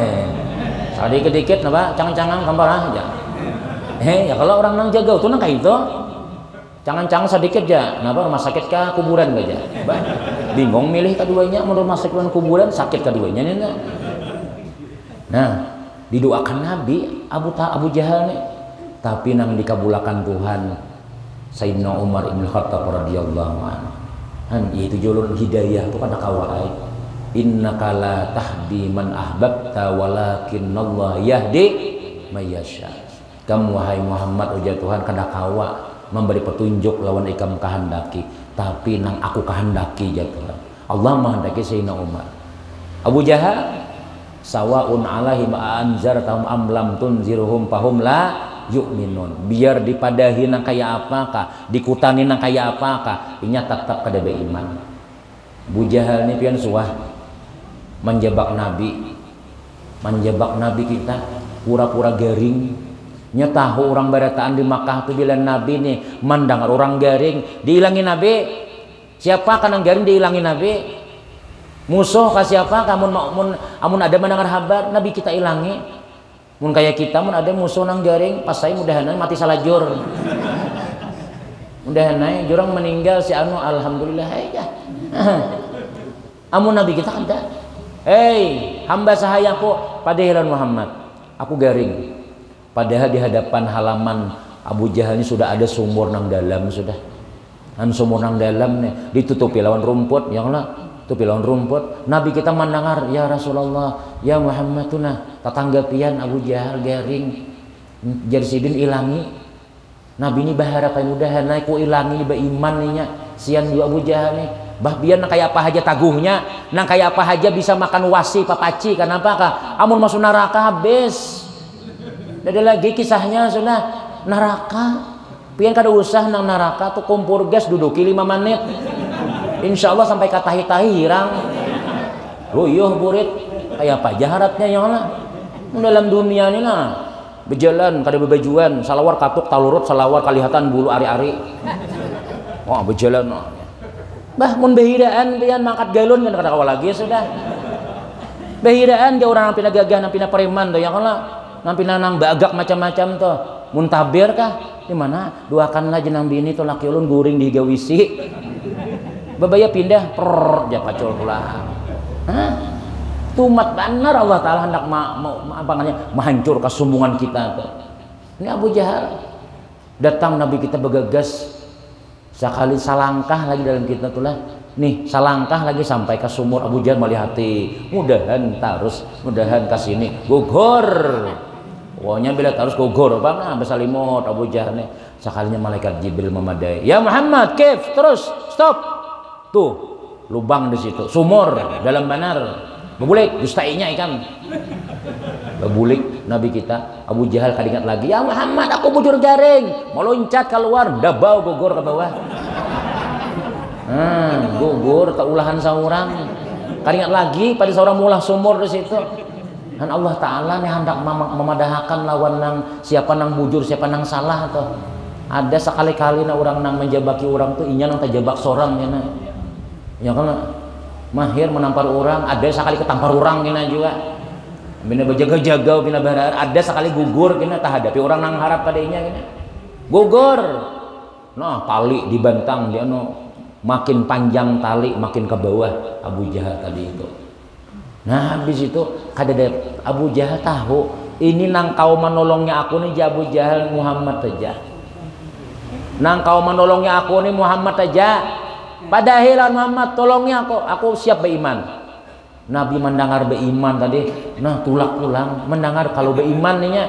Sedikit-dikit napa? Cangang-cangang gambar aja. Ya kalau orang nang jaga tuh nang kayak itu. Cangang-cangang sedikit aja. Napa rumah sakit kah kuburan aja. Bingung milih keduanya mau rumah sakit kuburan sakit keduanya nih. Nah, didoakan Nabi Abu Jahal nih. Tapi nang dikabulakan Tuhan Sayyidina Umar ibn Khattab radhiyallahu anhu. Yaitu jalur hidayah itu kan kawai. Innaka la tahdi man ahbabta walakinallah yahdi may yasha. Kamu wahai Muhammad ujar Tuhan kada kawa memberi petunjuk lawan ikam kehendaki, tapi nang aku kehendaki ya Tuhan. Allah menghendaki Sayyidina Umar. Abu Jahal sawaun alaihim anzartahum am lam tunzirhum fahum la yu'minun. Biar dipadahi nang kaya apakah, dikutani nang kaya apakah, inya tetap kada beriman. Abu Jahal ini pian suah menjebak Nabi kita pura-pura garing. Nya tahu orang barataan di Makkah tu bila Nabi nih mendengar orang garing dihilangi Nabi. Siapa kan yang garing dihilangi Nabi? Musuh ka siapa? Amun ada mendengar kabar Nabi kita hilangi. Mun kayak kita mun ada musuh nang garing pas saya mudahan mati salajur. Mudahan jurang meninggal si anu alhamdulillah aja. Amun Nabi kita kada. Hei, hamba sahayaku padahal Muhammad. Aku garing. Padahal di hadapan halaman Abu Jahal ini sudah ada sumur nang dalam sudah. An sumur nang dalam nih ditutupi lawan rumput, ya Allah. Tutupi lawan rumput. Nabi kita mendengar, ya Rasulullah, ya Muhammaduna, tatanggapian Abu Jahal garing. Jarsidin ilangi. Nabi ini bahara kayak mudahan naik ku ilangi ba iman nya. Sian juga Abu Jahal nih. Bah biar nang kayak apa aja taguhnya, nang kayak apa aja bisa makan wasi papaci. Kenapa kah? Amun masuk neraka habis. Ada lagi kisahnya sudah neraka. Pian kada usah nang neraka tuh kompor gas duduki 5 menit. Insya Allah sampai kata tahi hirang. Ruyuh burit kayak apa jaharatnya yang mana? Dalam dunia ini nah berjalan kada bebajuan salawar katuk talurut salawar kalihatan bulu ari-ari. Wah berjalan. Bah mun behiraan pian mangkat galon kan kada kawa lagi sudah. Behiraan dia orang pina gagah nang pina preman tuh yang kala. Nampina nang bagak macam-macam tuh muntabir kah di mana doakanlah jenang bini tuh laki ulun guring di gawisi babaya pindah ja pacul pulang. Tumat benar Allah taala hendak menghancur kesombongan kita tuh. Ini Abu Jahal datang Nabi kita bergegas sekali salangkah lagi dalam kita tuh lah nih salangkah lagi sampai ke sumur. Abu Jahal melihati, mudahan tarus, mudahan ke sini gugur. Pokoknya bila tarus gugur bang, besalimut Abu Jahal nih. Sekalinya malaikat Jibril memadai, ya Muhammad, kif, terus stop. Tuh lubang di situ, sumur dalam benar. Bebulik, justainya ikan. Bebulik Nabi kita Abu Jahal kadingat lagi, ya Muhammad, aku bujur jaring, mau loncat keluar, dabau gugur ke bawah. Gugur keulahan seorang. Kadingat lagi pada seorang mulah sumur di situ. Dan Allah Ta'ala nih hendak memadahkan lawan nang siapa nang bujur, siapa nang salah atau ada sekali-kali na orang nang menjabaki orang tuh inya nang terjebak seorang ya, ya kan mahir menampar orang, ada sekali ketampar orang kena juga. Bina berjaga-jaga, bina berharap, ada sekali gugur kena tak hadapi orang nang harap padanya kena gugur. Nah tali dibantang dia no, makin panjang tali makin ke bawah Abu Jahal tadi itu. Nah habis itu kada Abu Jahal tahu ini nang kau menolongnya aku nih Abu Jahal Muhammad saja. Nang kau menolongnya aku nih Muhammad saja. Padahal Muhammad tolongnya aku siap beriman. Nabi mendengar beriman tadi, nah tulak pulang mendengar kalau beriman nih.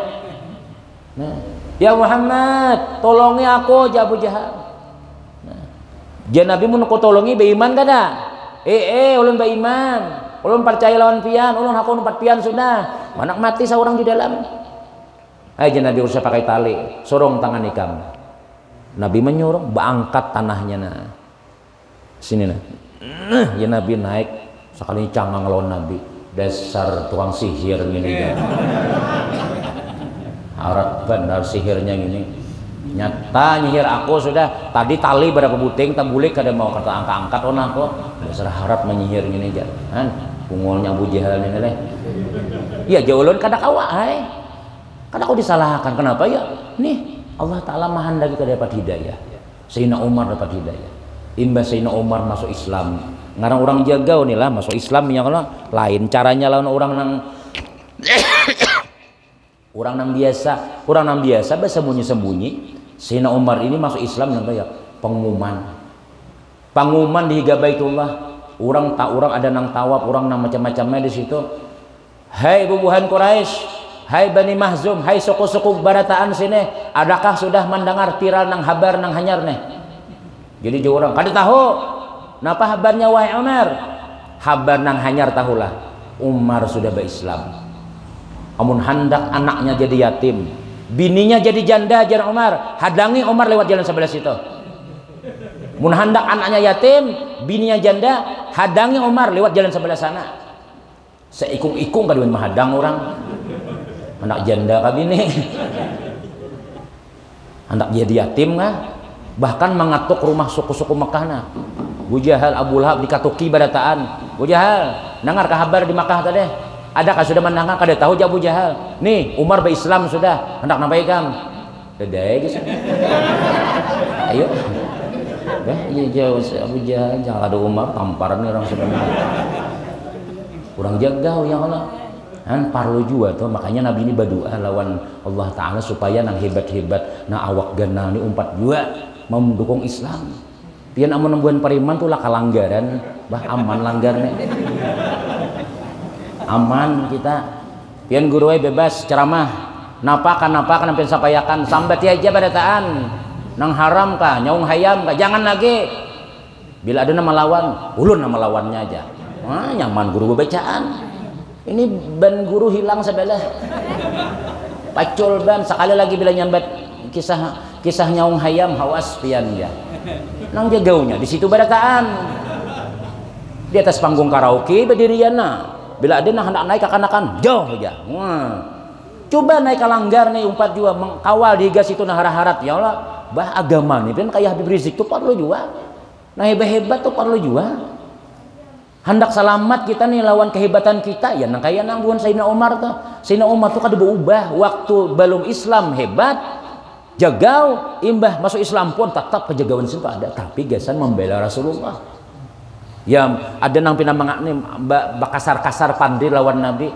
Nah, ya Muhammad, tolongnya aku Abu Jahal. Nah, jadi Nabi mau tolongi beriman kada? Ulun beriman, ulun percaya lawan pian, ulun aku numpat pian sudah. Manak mati seorang di dalam. Jadi Nabi usah pakai tali, sorong tangan ikam. Nabi menyuruh, angkat tanahnya nah. Sini nah. Ya Nabi naik, sekali cangang lawan Nabi. Dasar tukang sihir gini kan. Harap benar sihirnya gini. Nyata nyihir aku sudah. Tadi tali berapa buting, tabulik kada mau kata angkat-angkat on aku. Dasar harap menyihir gini aja. Kan pungulnya Abu Jahal ini leh. Iya jauhlun kada kawa hai. Kada aku disalahkan. Kenapa ya? Nih Allah Ta'ala mahandaki kada dapat hidayah. Sayyidina Umar dapat hidayah. Imbas Sayyidina Umar masuk Islam. Ngarang orang jagau nih lah masuk Islam yang lain caranya lawan orang nang orang nang biasa bersembunyi-sembunyi. Sayyidina Umar ini masuk Islam yang kayak pengumuman di Higa Baitullah. Orang ada nang tawaf, orang nang macam-macamnya di situ. Hai bubuhan Quraisy, hai Bani Mahzum, hai suku-suku barataan sini, adakah sudah mendengar viral nang habar nang hanyar nih? Jadi jauh orang kada tahu. Napa habarnya wahai Umar? Habar nang hanyar tahulah. Umar sudah berislam. Amun hendak anaknya jadi yatim, bininya jadi janda jar Umar, hadangi Umar lewat jalan sebelah situ. Mun hendak anaknya yatim, bininya janda, hadangi Umar lewat jalan sebelah sana. Seikung-ikung kaduan mahadang orang. Anak janda ka bini. Hendak jadi yatim kah? Bahkan mengatuk rumah suku-suku Mekah nah. Abu Jahal, Abu Lahab dikatuki barataan. Abu Jahal, dengar kabar di Mekah tadi? Adakah sudah mendengar? Kada tahu Abu Jahal. Nih, Umar berislam sudah. Hendak nampaikan. Dedai guys. Ayo. Iya jauh Abu Jahal, jangan ada Umar tamparan orang sebenarnya. Kurang jagau yang Allah. Kan parlo juga tuh, makanya Nabi ini berdoa lawan Allah Ta'ala supaya nang hebat-hebat na awak ganal ni umpat juga mau mendukung Islam. Pian amun nembuhan pariman tuh lah kalanggaran, bah aman langgarnya. Aman kita. Pian guru bebas ceramah. Napa kan pian sampaikan sambat aja barataan. Nang haram kah, nyaung hayam kah, jangan lagi. Bila ada nama lawan, ulun nama lawannya aja. Wah, nyaman guru bacaan. Ini ban guru hilang sebelah. Pacul ban sekali lagi bila nyambat kisah nyaung hayam hawas pian ya. Nang jagaunya di situ barataan. Di atas panggung karaoke berdirian nah. Bila ada hendak naik kekanakan, jauh aja. Wah. Coba naik kalanggar nih umpat juga mengkawal di gas itu nah harat ya Allah. Bah agama nih kan kayak Habib Rizik tuh perlu juga. Nah hebat-hebat tuh perlu juga. Hendak selamat kita nih lawan kehebatan kita ya nang kaya nang bukan Sayyidina Umar tuh. Sayyidina Umar tuh kada berubah waktu belum Islam hebat jagau imbah masuk Islam pun tetap kejagauan situ ada tapi gasan membela Rasulullah. Ya ada nang pina mangakni bakasar-kasar pandai lawan Nabi.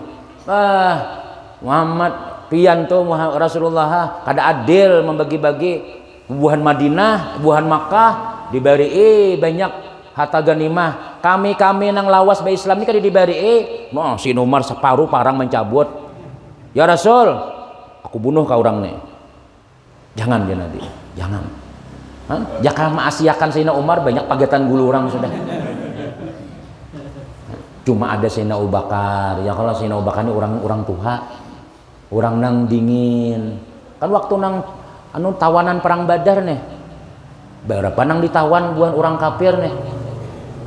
Muhammad pian tuh Rasulullah kada adil membagi-bagi buhan Madinah, buhan Makkah diberi banyak harta ganimah kami nang lawas ba Islam ini kadi dibari no si Umar separuh parang mencabut. Ya Rasul, aku bunuh ka urang nih. Jangan ya Nabi, jangan. Jangan maasiakan Sayyidina Umar, banyak pagetan gulu orang sudah. Cuma ada Sayyidina Abu Bakar. Ya kalau Sayyidina Abu Bakar ini orang tua, orang nang dingin. Kan waktu nang tawanan perang Badar nih, berapa nang ditawan buat orang kafir nih.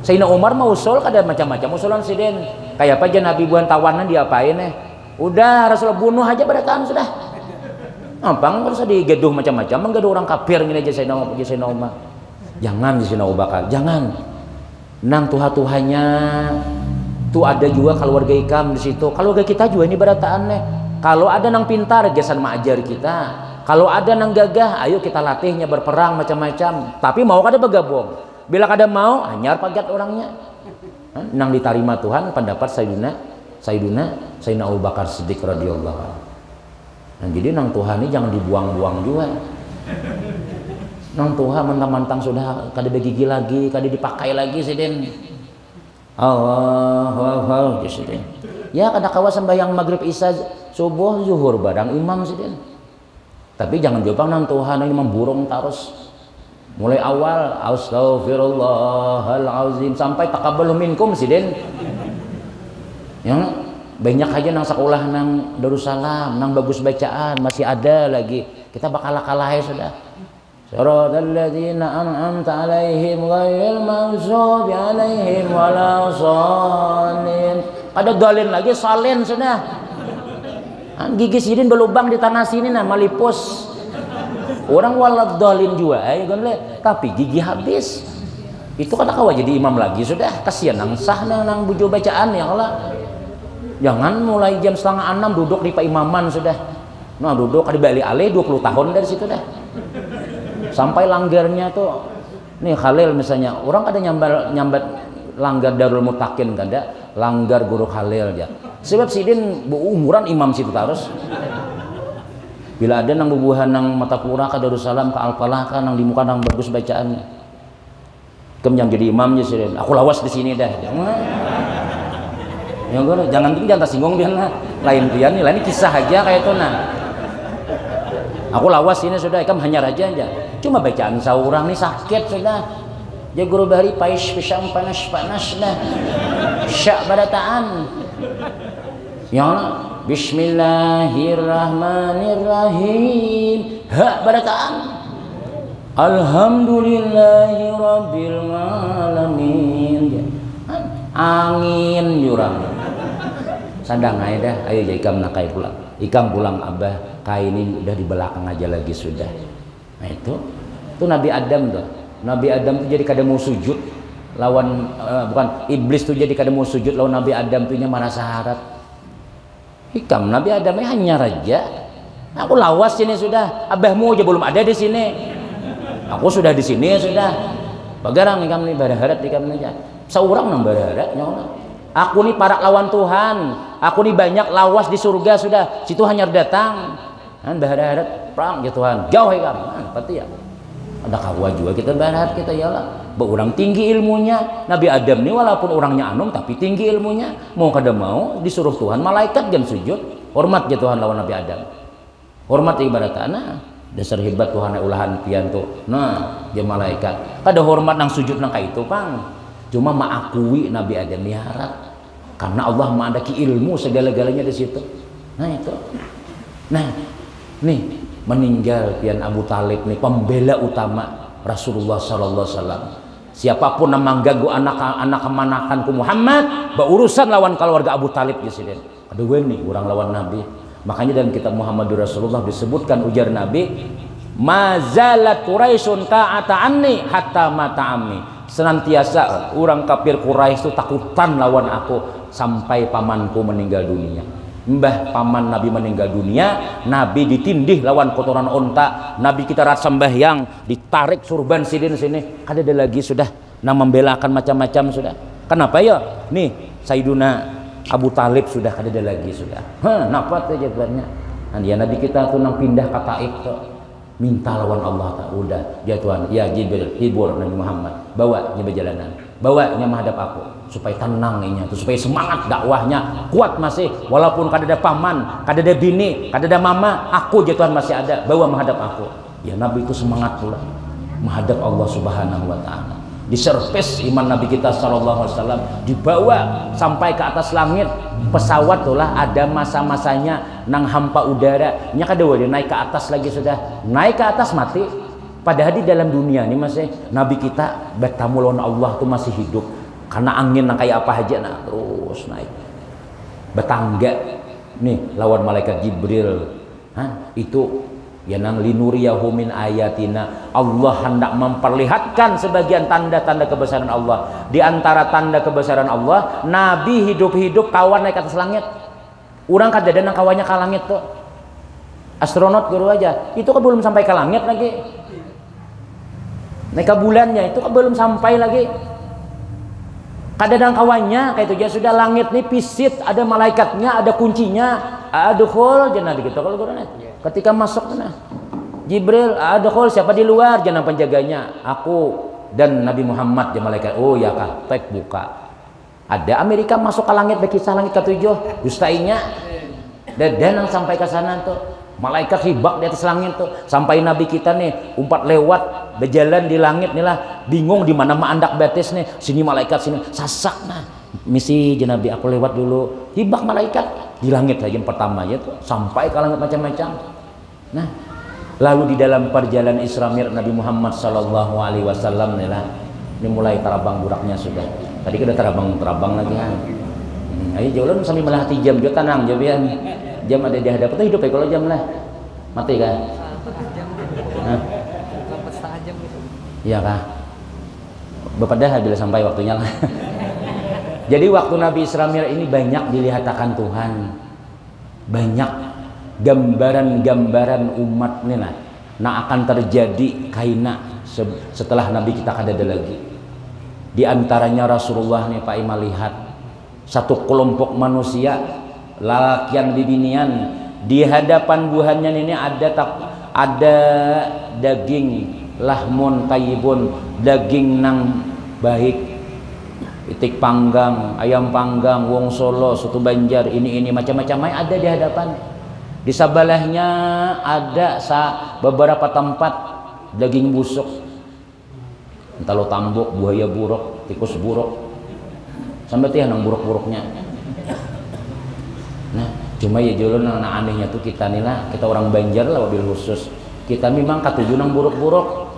Sayyidina Umar mau usul kada macam-macam usulan siden. Kayak apa aja Nabi buat tawanan diapain nih? Udah Rasul bunuh aja pada tahan sudah. Gampang harus digeduh macam-macam, menggeduh orang kafir ngene aja Sayyidina Umar. Jangan Sayyidina Abu Bakar, jangan. Nang tuha-tuhanya tuh ada juga keluarga ikam di situ. Keluarga kita juga ini barataan nih. Kalau ada nang pintar gesan maajar kita. Kalau ada nang gagah, ayo kita latihnya berperang macam-macam. Tapi mau kada bergabung. Bila kada mau, anyar pagat orangnya. Nang diterima Tuhan pendapat Sayyidina Abu Bakar Siddiq radhiyallahu anhu. Nah, jadi nang Tuhan ini jangan dibuang-buang juga. Nang Tuhan mentang-mentang sudah kada begigi lagi, kada dipakai lagi siden. Allah siden. Ya kada kawa sembahyang maghrib isya subuh zuhur barang imam siden. Tapi jangan jopang nang Tuhan ini memburung terus. Mulai awal astaghfirullahalazim sampai taqabbalu minkum siden. Yang banyak aja nang sekolah nang Darussalam, nang bagus bacaan masih ada lagi. Kita bakal kalah ya sudah. Siratal ladzina an'amta 'alaihim ghairil maghdubi 'alaihim waladdallin. Ada dalin lagi salen sudah. Gigi sidin berlubang di tanah sini nah malipus. Orang waladdallin juga tapi gigi habis. Itu kada kawa jadi imam lagi sudah. Kasihan nang sah nang bujo bacaan ya Allah. Jangan mulai jam 5:30 duduk di paimaman sudah. Nah duduk di Bali Ale 20 tahun dari situ dah. Sampai langgarnya tuh nih Khalil misalnya, orang kada nyambat langgar Darul Mutakin kada, langgar Guru Khalil ya. Sebab sidin umuran imam situ terus. Bila ada nang bubuhan nang Matapura ka Darussalam ka Al-Falah kan nang di muka nang bagus bacaannya. Kem yang jadi imamnya sidin. Aku lawas di sini dah. Ya gue jangan tersinggung dia lah. Lain dia nih, lain kisah aja kayak itu nah. Aku lawas ini sudah, ikam hanya raja aja. Cuma bacaan saurang nih sakit sudah. Dia guru bahari pais pisang panas dah. Syak barataan. Ya Allah, Bismillahirrahmanirrahim. Hak barataan. Alhamdulillahi rabbil alamin. Angin jurang. Sadang aja dah, ayo ya ikam nakai pulang. Ikam pulang abah, kai ini udah di belakang aja lagi sudah. Nah itu Nabi Adam tuh. Nabi Adam tuh jadi kada mau sujud lawan bukan iblis tuh jadi kada mau sujud lawan Nabi Adam tuhnya marah saharat. Ikam Nabi Adam hanya raja. Aku lawas sini sudah. Abahmu aja belum ada di sini. Aku sudah di sini sudah. Bagarang ikam nih baraharat ikam aja. Seorang nang baraharat nyawa. Aku nih para lawan Tuhan. Aku nih banyak lawas di surga sudah. Situ hanya datang. Baraharat perang ya Tuhan. Jauh ikam. Pasti ya. Ada kawa juga kita barahat kita ya Allah. Orang tinggi ilmunya. Nabi Adam nih walaupun orangnya anum tapi tinggi ilmunya. Mau kada mau disuruh Tuhan malaikat jam sujud. Hormat ya Tuhan lawan Nabi Adam. Hormat ibadat tanah. Dasar hebat Tuhan ulahan pian tuh. Nah, dia malaikat. Kada hormat nang sujud nang kaitu pang. Cuma mengakui Nabi Adam niharat. Karena Allah mengandaki ilmu segala-galanya di situ. Nah itu. Nah, nih meninggal pian Abu Talib nih pembela utama Rasulullah sallallahu alaihi wasallam. Siapapun yang mengganggu anak kemanakanku Muhammad, berurusan lawan keluarga Abu Talib di sini. Aduh nih orang lawan Nabi. Makanya dalam kitab Muhammadur Rasulullah disebutkan ujar Nabi, "Mazalat Quraisyun ta'ata anni hatta mata ammi." Senantiasa orang kafir Quraisy itu takutan lawan aku sampai pamanku meninggal dunia. Mbah paman Nabi meninggal dunia, Nabi ditindih lawan kotoran onta, Nabi kita rat sembahyang ditarik surban sini kada ada lagi sudah nah membelakan macam-macam sudah. Kenapa ya? Nih Sayyiduna Abu Talib sudah kada ada lagi sudah. Napa tuh jawabannya? Nah, dia Nabi kita tuh nang pindah ke Taif tuh. Minta lawan Allah tak udah. Ya Tuhan, ya Jibril hibur Nabi Muhammad. Bawa di perjalanan. bawanya menghadap aku supaya tenang inya tuh, supaya semangat dakwahnya kuat masih, walaupun kada ada paman, kada ada bini, kada ada mama, aku je Tuhan masih ada, bawa menghadap aku. Ya Nabi itu semangat pula menghadap Allah Subhanahu wa taala. Diservis iman Nabi kita sallallahu alaihi wasallam, dibawa sampai ke atas langit. Pesawat tulah ada masa-masanya nang hampa udara nya kada boleh naik ke atas lagi, sudah naik ke atas mati. Padahal di dalam dunia ini masih Nabi kita bertamu lawan Allah tuh masih hidup, karena angin nang kayak apa aja nah terus naik bertangga nih lawan malaikat Jibril. Itu ya nang linuriyahu min ayatina, Allah hendak memperlihatkan sebagian tanda-tanda kebesaran Allah. Di antara tanda kebesaran Allah, Nabi hidup-hidup kawan naik ke atas langit. Orang kadang-kadang kawannya ke langit tuh, astronot guru aja itu kan belum sampai ke langit lagi, naik ke bulannya itu kan belum sampai lagi. Kadang-kadang kawannya kayak itu aja sudah langit nih pisit, ada malaikatnya, ada kuncinya. Adkhul jangan gitu kalau guru ketika masuk mana Jibril, adkhul siapa di luar, jangan penjaganya, aku dan Nabi Muhammad ya malaikat. Oh ya kah, tek buka. Ada Amerika masuk ke langit, berkisah langit ke-7 dustainya dan sampai ke sana tuh malaikat hibak di atas langit tuh, sampai Nabi kita nih umpat lewat berjalan di langit nih lah, bingung di mana andak betis nih, sini malaikat sini sasak nah misi Nabi aku lewat dulu, hibak malaikat di langit lagi pertamanya tuh sampai ke langit macam-macam. Nah lalu di dalam perjalanan Isra Mi'raj Nabi Muhammad sallallahu alaihi wasallam nih lah, ini mulai terabang buraknya sudah. Tadi kita terabang lagi kan. Ayo jalan sambil melahati jam juga tenang jabian. Jam ada di hadapan tuh hidup ya, kalau jam lah mati kan. Iya kah? Bapak dah bila sampai waktunya lah. Jadi waktu Nabi Isra Mi'raj ini banyak dilihatkan Tuhan, banyak gambaran-gambaran umat nih nah akan terjadi kaina setelah Nabi kita kada ada lagi. Di antaranya Rasulullah nih Pak Ima lihat satu kelompok manusia lalakian bibinian di hadapan buhannya ini ada daging lahmun tayyibun, daging nang baik, itik panggang, ayam panggang, wong Solo, soto Banjar, ini macam-macam ada di hadapan. Di sebelahnya ada beberapa tempat daging busuk, entah lo tambuk, buaya buruk, tikus buruk, sampai tiang nang buruk-buruknya. Nah cuma ya jalan nang anehnya tuh kita nih lah, kita orang Banjar lah wabil khusus, kita memang katuju nang buruk-buruk,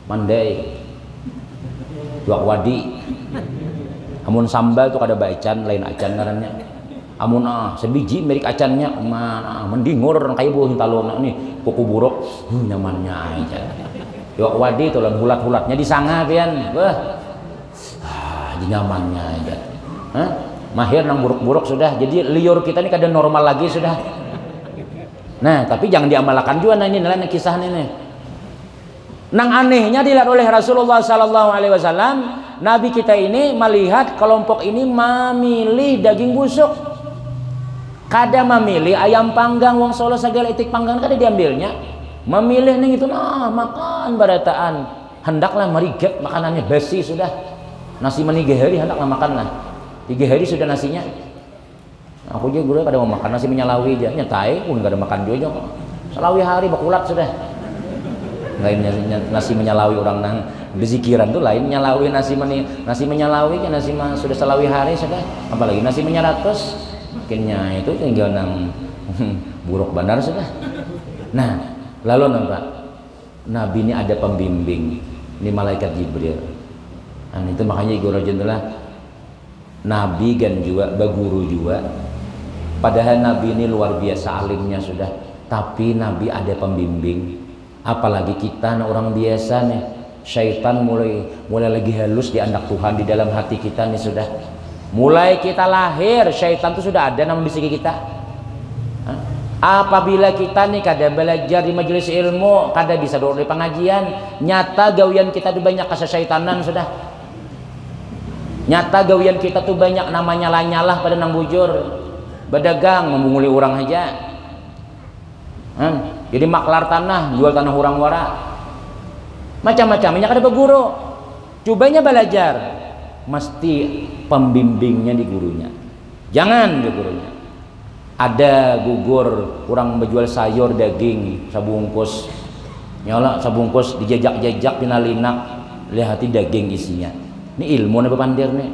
mandai, dua wadi. Amun sambal tuh kada bacan lain acan ngarannya. Amun sebiji mirik acannya mendingur kayak buah hintalona nih kuku buruk nyamannya aja. Dua wadi tuh lan hulat-hulatnya disanga pian. Wah. Nyamannya aja. Mahir nang buruk-buruk sudah. Jadi liur kita ini kada normal lagi sudah. Nah, tapi jangan diamalkan juga nah ini nilai kisah ini. Nang anehnya dilihat oleh Rasulullah sallallahu alaihi wasallam, Nabi kita ini melihat kelompok ini memilih daging busuk, kada memilih ayam panggang wong Solo segala itik panggang kada diambilnya, memilih nih itu makan barataan, hendaklah meriget makanannya basi sudah, nasi meni 3 hari hendaklah makan lah, 3 hari sudah nasinya. Aku juga guru kada mau makan nasi menyalawi aja, nyatai pun kada makan juga, selawi hari bakulat sudah. Lain nasi menyalawi orang nang bezikiran tuh lain nyalawi nasi menyalawi kan nasi sudah selawi hari sudah, apalagi nasi menyaratus mungkinnya itu tinggal nang buruk bandar sudah. Nah lalu nampak Nabi ini ada pembimbing, ini malaikat Jibril. Itu makanya guru jendelah Nabi kan juga baguru juga, padahal Nabi ini luar biasa alimnya sudah, tapi Nabi ada pembimbing. Apalagi kita orang biasa nih, syaitan mulai lagi halus di anak Tuhan di dalam hati kita nih sudah. Mulai kita lahir syaitan itu sudah ada namun bisiki kita. Apabila kita nih kada belajar di majelis ilmu, kada bisa duduk di pengajian, nyata gawian kita tuh banyak kesyaitanan sudah. Nyata gawian kita tuh banyak namanya lanyalah pada nang bujur, berdagang membunguli orang aja. Jadi maklar tanah, jual tanah orang wara, macam-macam. Ini kada berguru, cobanya belajar. mesti pembimbingnya di gurunya, jangan di gurunya. Ada gugur kurang menjual sayur daging sabungkus, nyala sabungkus dijajak-jajak pinalinak, lihati daging isinya. Ini ilmu nih bepandir nih,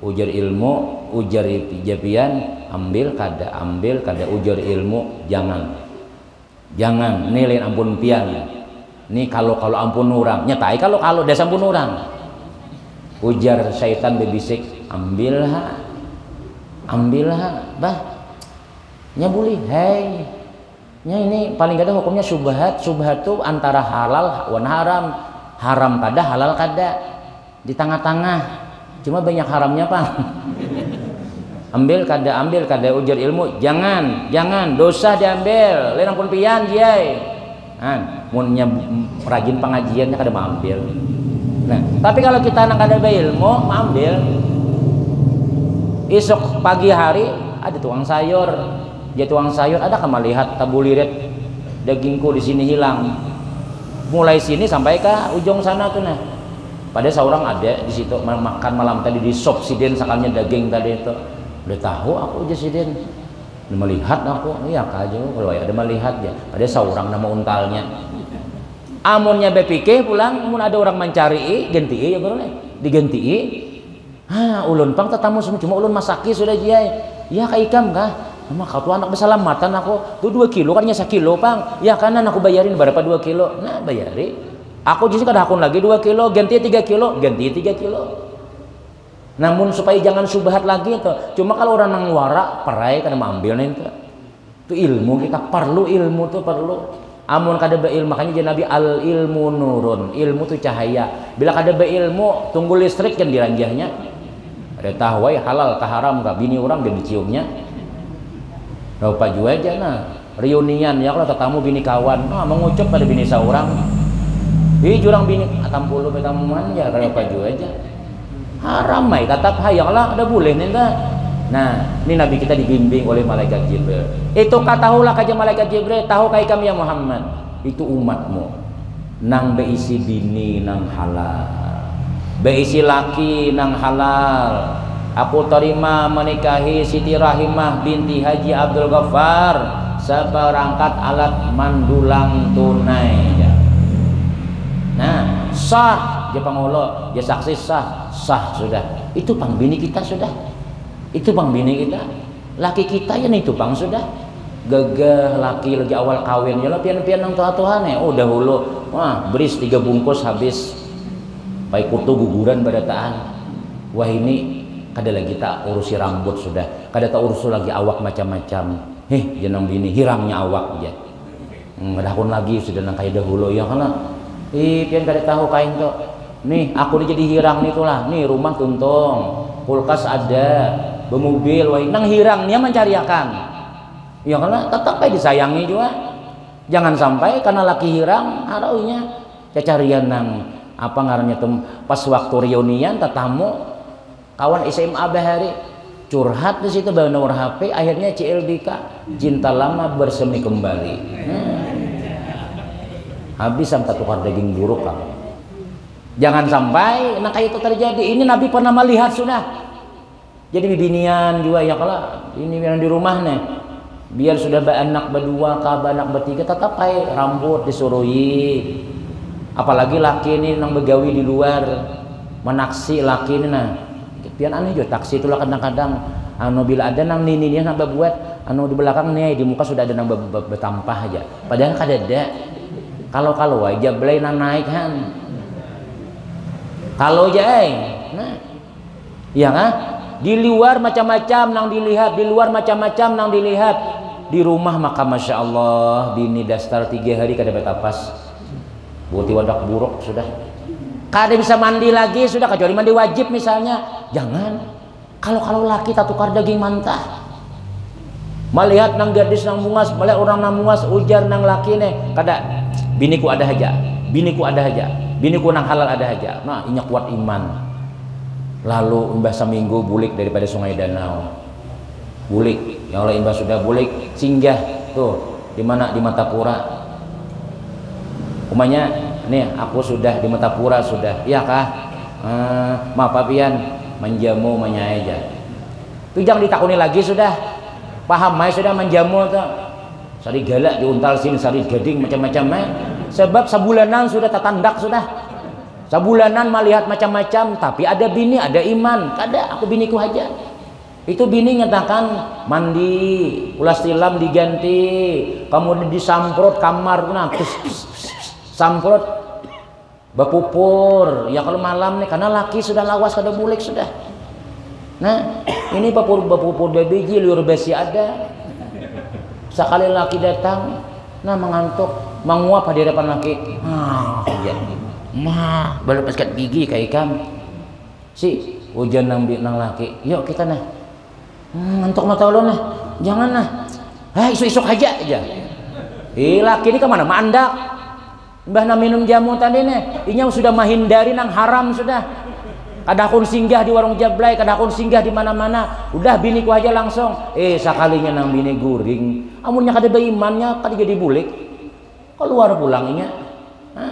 ujar ilmu, ujar japian, ambil kada ujar ilmu, jangan nih lain ampun pian. Nih kalau ampun orang, nyatai kalau desa ampun orang. Ujar syaitan bebisik, ambil ha, bah, nya boleh, hei, nya ini paling kada hukumnya subhat tuh antara halal wan haram kada halal kada, di tengah-tengah, cuma banyak haramnya Pak. ambil kada ujar ilmu, jangan dosa diambil, lain ampun pian jiai, munnya rajin pengajiannya kada ambil. Nah, tapi kalau kita nak kada ilmu, ambil. Esok pagi hari ada tuang sayur, dia tuang sayur ada kan melihat tabulirit dagingku di sini hilang. Mulai sini sampai ke ujung sana tuh nah. Pada seorang ada di situ makan malam tadi di sop siden sakalnya daging tadi itu. Udah tahu aku aja siden. Udah melihat aku, iya kajo kalau ada melihat ya. Ada seorang nama untalnya. Amunnya bepike pulang, mun ada orang mencari, ganti ya bro, diganti. Ulun pang tetamu semua cuma ulun masaki sudah jia. Ya ka ikam kah? Mama kau tuh anak bersalamatan aku. Tuh 2 kilo kan nya 1 kilo pang. Ya kanan aku bayarin berapa 2 kilo. Nah bayari. Aku jadi kada hakun lagi 2 kilo, ganti 3 kilo, ganti 3 kilo. Namun supaya jangan subhat lagi tuh. Cuma kalau orang nang wara perai kada ambil nih tuh. Itu ilmu kita perlu ilmu tuh perlu. Amun kada beilmu, makanya jadi Nabi al ilmu nurun, ilmu tuh cahaya. Bila kada beilmu, tunggu listrik kan diranjahnya. Ada tahu halal ke haram kah bini orang dia diciumnya. Lupa juga aja nah reunian ya kalau tetamu bini kawan, mengucap pada bini seorang. Jurang bini atampuluh betamuan ya kalau lupa juga aja. Haram mai tetap hayang lah ada boleh nih dah. Nah, ini Nabi kita dibimbing oleh malaikat Jibril. Itu katahulah kaja malaikat Jibril, tahu kai kami ya Muhammad, itu umatmu. Nang beisi bini nang halal, beisi laki nang halal. Aku terima menikahi Siti Rahimah binti Haji Abdul Ghaffar seperangkat alat mandulang tunai. Nah, sah, dia pangolo, dia saksi sah sudah. Itu pang bini kita sudah. Itu bang bini kita, laki kita ya itu bang sudah gagah laki lagi awal kawin ya lah pian-pian nang Tuhan ya. Oh dahulu wah beris 3 bungkus habis pai kutu guguran pada taan. Wah ini kada lagi tak urusi rambut sudah, kada tak urus lagi awak macam-macam. Jenang bini hirangnya awak aja. Kada hakun lagi sudah nang kaya dahulu ya kana. Pian kada tahu kain tuh. Nih aku jadi hirang nih tuh lah. Nih rumah tuntung, kulkas ada, bermobil, nang hirang dia mencariakan. Ya karena tetap aja disayangi juga. Jangan sampai karena laki hirang araunya cacarian nang apa ngarannya tuh pas waktu reunian tetamu kawan SMA bahari curhat di situ bawa nomor HP akhirnya CLBK cinta lama bersemi kembali. Habis sampai tukar daging buruk kamu. Jangan sampai nah kayak itu terjadi. Ini Nabi pernah melihat sudah. Jadi bibinian juga ya kalau ini yang di rumah nih biar sudah anak berdua kah anak bertiga tetap aja rambut disuruhi. Apalagi laki ini nang begawi di luar menaksi laki ini nah pian aneh juga taksi itulah kadang-kadang anu bila ada nang nini nang buat anu di belakang nih di muka sudah ada nang betampah aja padahal kada ada kalau aja belai nang naik kan kalau aja nah iya kan di luar macam-macam nang dilihat di luar macam-macam nang dilihat di rumah maka Masya Allah bini dasar 3 hari kada betapas buti wadak buruk sudah kada bisa mandi lagi sudah kecuali mandi wajib misalnya jangan kalau laki tak tukar daging mantah melihat nang gadis nang mungas melihat orang nang mungas ujar nang laki nih kada biniku ada aja biniku nang halal ada aja nah inya kuat iman lalu imbah seminggu bulik daripada sungai danau bulik ya Allah imbah sudah bulik singgah tuh di mana di Matapura umanya nih aku sudah di Matapura sudah iya kah maaf pian menjamu menyai aja. Itu jangan ditakuni lagi sudah. Paham mai sudah menjamu tuh. Sari galak diuntal sini, sari gading macam-macam mai. Sebab sebulanan sudah tatandak sudah. Sebulanan melihat macam-macam, tapi ada bini, ada iman. Kada aku biniku aja. Itu bini ngatakan mandi, ulas tilam diganti, kemudian disamprot kamar, nah, samprot, bapupur. Ya kalau malam nih, karena laki sudah lawas kada bulik sudah. Nah, ini bapupur bebiji liur besi ada. Sekali laki datang, nah mengantuk, menguap di depan laki. Ya, mah, baru paskat gigi kayak ikan. Si hujan nang laki, yuk kita nah. Ngantuk mata ulun lah, jangan lah. Isuk-isuk aja. Laki ini kemana? Mandak. Mbah na minum jamu tadi nih, inya sudah menghindari nang haram sudah. Kadakun singgah di warung jablay, kadakun singgah di mana-mana. Udah biniku aja langsung. Sekalinya nang bini guring, amunnya kada beimannya kada jadi bulik. Keluar pulangnya,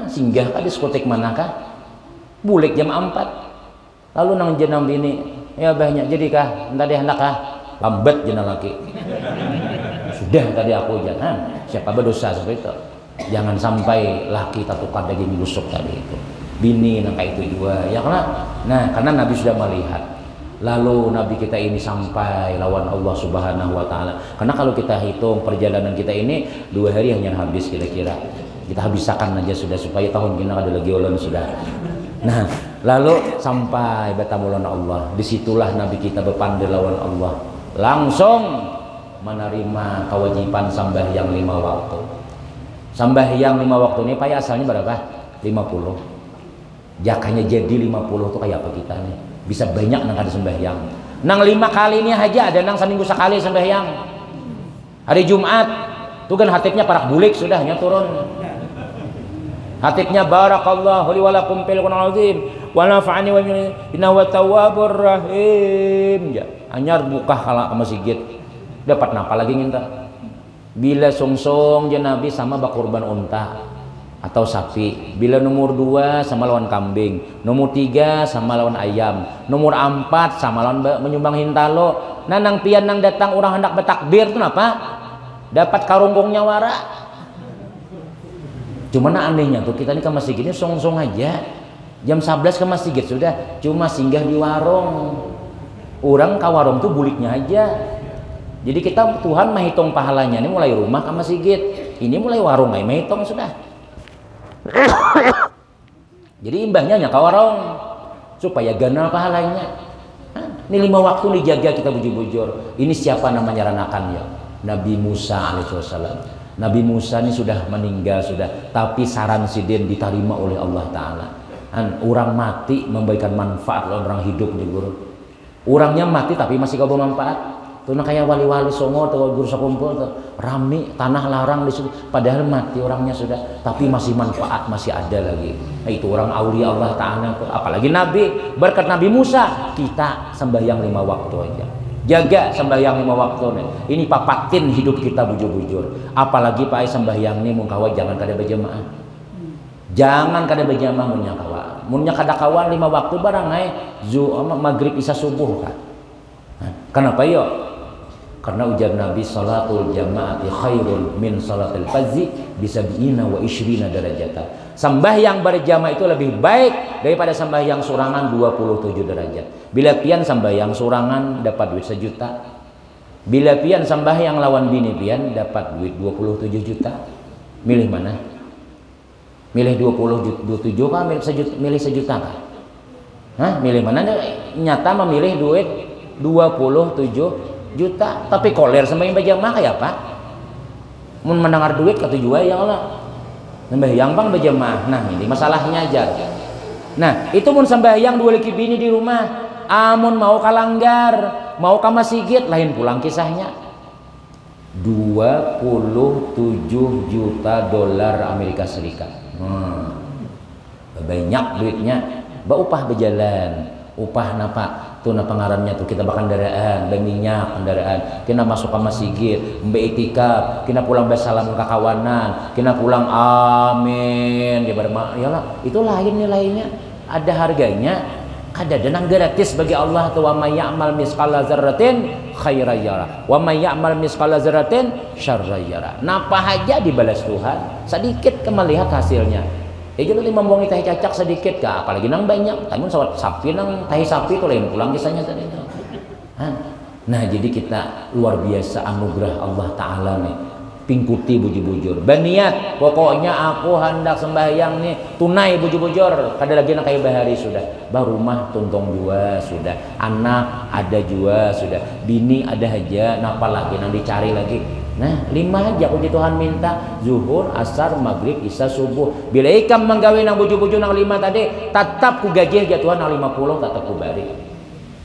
singgah ka diskotik manakah? Bulik jam 4. Lalu nang jenam bini, ya banyak jadi kah? Entah deh hendak kah? Lambat jenam laki. Sudah tadi aku jangan. Siapa berdosa seperti itu? Jangan sampai laki tatukar daging busuk tadi itu. Bini nang kayak itu juga. Ya karena Nabi sudah melihat. Lalu Nabi kita ini sampai lawan Allah Subhanahu wa taala. Karena kalau kita hitung perjalanan kita ini 2 hari hanya habis kira-kira. Kita habiskan aja sudah supaya tahun kita ada lagi ulun sudah. Nah, lalu sampai bertemu lawan Allah. Disitulah Nabi kita berpandai lawan Allah. Langsung menerima kewajiban sembahyang 5 waktu. Sembahyang 5 waktu ini payah asalnya berapa? 50. Jakanya jadi 50 tuh kayak apa kita nih? Bisa banyak nang kada sembahyang. Nang 5 kali ini aja ada nang seminggu sekali sembahyang. Hari Jumat tuh kan hatibnya parak bulik sudahnya turun. Hatibnya barakallahu li wa lakum fil Qur'anil azim wa nafa'ani wa innahu tawwabur rahim. Ya, anyar buka kalau ke masjid. Dapat napa lagi nginta? Bila sungsung je Nabi sama bakurban unta atau sapi. Bila nomor 2 sama lawan kambing, nomor 3 sama lawan ayam, nomor 4 sama lawan menyumbang hintalo. Nah nang pian nang datang orang hendak bertakbir tuh napa? Dapat karungkungnya wara. Cuman anehnya tuh kita ini ke masjid ini song-song aja. Jam 11 ke masjid sudah cuma singgah di warung. Orang ke warung tuh buliknya aja. Jadi kita Tuhan menghitung pahalanya ini mulai rumah ke masjid. Ini mulai warung aja menghitung sudah. Jadi imbahnya ke warung supaya ganal pahalanya. Ini 5 waktu dijaga kita bujur-bujur. Ini siapa namanya ranakannya? Nabi Musa alaihissalam. Nabi Musa ini sudah meninggal sudah, tapi saran sidin diterima oleh Allah Ta'ala. Orang mati memberikan manfaat oleh orang hidup di guru. Orangnya mati tapi masih kau bermanfaat. Tuh kayak wali-wali songo atau guru sekumpul tuh rame tanah larang di situ. Padahal mati orangnya sudah, tapi masih manfaat masih ada lagi. Nah, itu orang aulia Allah Ta'ala. Apalagi Nabi, berkat Nabi Musa kita sembahyang 5 waktu aja. Jaga sembahyang 5 waktu nih. Ini papatin hidup kita bujur-bujur. Apalagi Pak sembahyang nih mungkawa jangan kada berjamaah. Jangan kada berjamaah munnya kawa. Munnya kada kawan 5 waktu barang maghrib isya subuh kan. Kenapa yo? Karena ujar Nabi salatul jamaati khairun min salatil fardhi bisab'ina wa ishrina darajatan. Sembahyang berjamaah itu lebih baik daripada sembahyang surangan 27 derajat. Bila pian sembahyang surangan dapat duit 1 juta. Bila pian sembahyang lawan bini pian dapat duit 27 juta. Milih mana? Milih 27 kah? Milih 1 juta kah? Milih mana? Nyata memilih duit 27 juta. Tapi koler sembahyang berjamaah kayak apa? Mun mendengar duit kata jual ya Allah. Sembahyang bang berjamaah. Nah ini masalahnya aja. Nah itu mun sembahyang 2 laki bini di rumah. Amun mau kalanggar, mau ke masjid, lain pulang kisahnya. 27 juta dolar Amerika Serikat. Banyak duitnya. Upah berjalan. Upah napa? Tuh na pengarannya tuh kita bakal kendaraan, minyak kendaraan, kita masuk ke masjid, itikaf, kita pulang bersalam ke kawanan, kita pulang amin, ya lah itu lain nilainya, ada harganya. Kada denang gratis bagi Allah tu, wa may ya'mal misqala dzarratin khairan yara wa may ya'mal misqala dzarratin syarran yara. Napa aja dibalas Tuhan, sedikit ke melihat hasilnya. Jadi membuangi tahi cacak sedikit kah, apalagi nang banyak. Tapi sawat sapi nang tahi sapi itu lain pulang kisahnya tadi itu. Nah, jadi kita luar biasa anugerah Allah Ta'ala nih. Pingkuti bujur-bujur berniat, pokoknya aku hendak sembahyang nih tunai bujur-bujur, kada lagi nak kayak bahari sudah, baru rumah tuntong dua sudah, anak ada jua sudah, bini ada aja, napa lagi nang dicari lagi. Nah 5 aja puji Tuhan minta, zuhur, asar, maghrib, isya, subuh. Bila ikam menggawe nang bujur-bujur nang 5 tadi, tetap ku gaji aja Tuhan nang 50 tetap ku bari.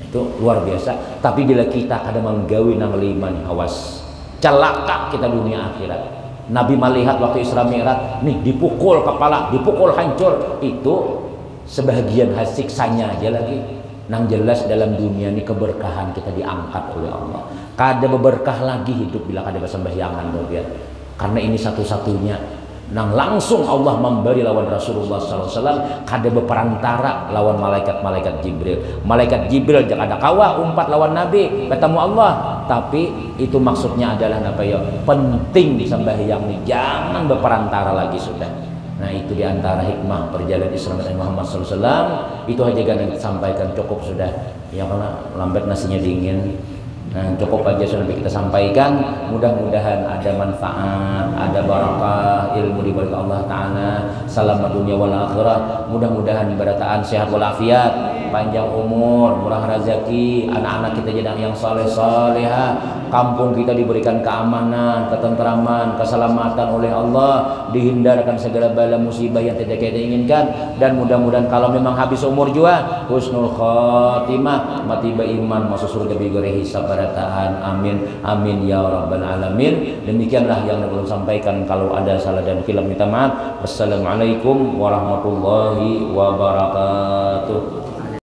Itu luar biasa. Tapi bila kita kada menggawe nang 5 nih, awas celaka kita dunia akhirat. Nabi melihat waktu Isra Mi'raj nih, dipukul kepala, dipukul hancur, itu sebahagian siksanya aja lagi. Nang jelas dalam dunia ini keberkahan kita diangkat oleh Allah. Kada berberkah lagi hidup bila kada bersembahyangan dia. Karena ini satu-satunya nang langsung Allah memberi lawan Rasulullah SAW, kada berperantara lawan malaikat Jibril. Malaikat Jibril jangan ada kawa umpat lawan Nabi ketemu Allah, tapi itu maksudnya adalah apa ya, penting sembahyang nih, jangan berperantara lagi sudah. Nah itu diantara hikmah perjalanan Isra Mi'raj Muhammad SAW. Itu aja kan yang disampaikan, cukup sudah ya, karena lambat nasinya dingin. Nah, cukup aja sudah kita sampaikan. Mudah-mudahan ada manfaat, ada barakah ilmu di balik Allah Ta'ala, selamat dunia wal akhirah. Mudah-mudahan berataan sehat walafiat, panjang umur, murah rezeki, anak-anak kita jadi yang saleh-salehah, kampung kita diberikan keamanan, ketentraman, keselamatan oleh Allah, dihindarkan segala bala musibah yang tidak kita inginkan, dan mudah-mudahan kalau memang habis umur juga husnul khatimah, mati beriman, masuk surga bigore hisab barataan. Amin amin ya rabbal alamin. Demikianlah yang belum sampaikan, kalau ada salah dan khilaf minta maaf. Wassalamualaikum warahmatullahi wabarakatuh.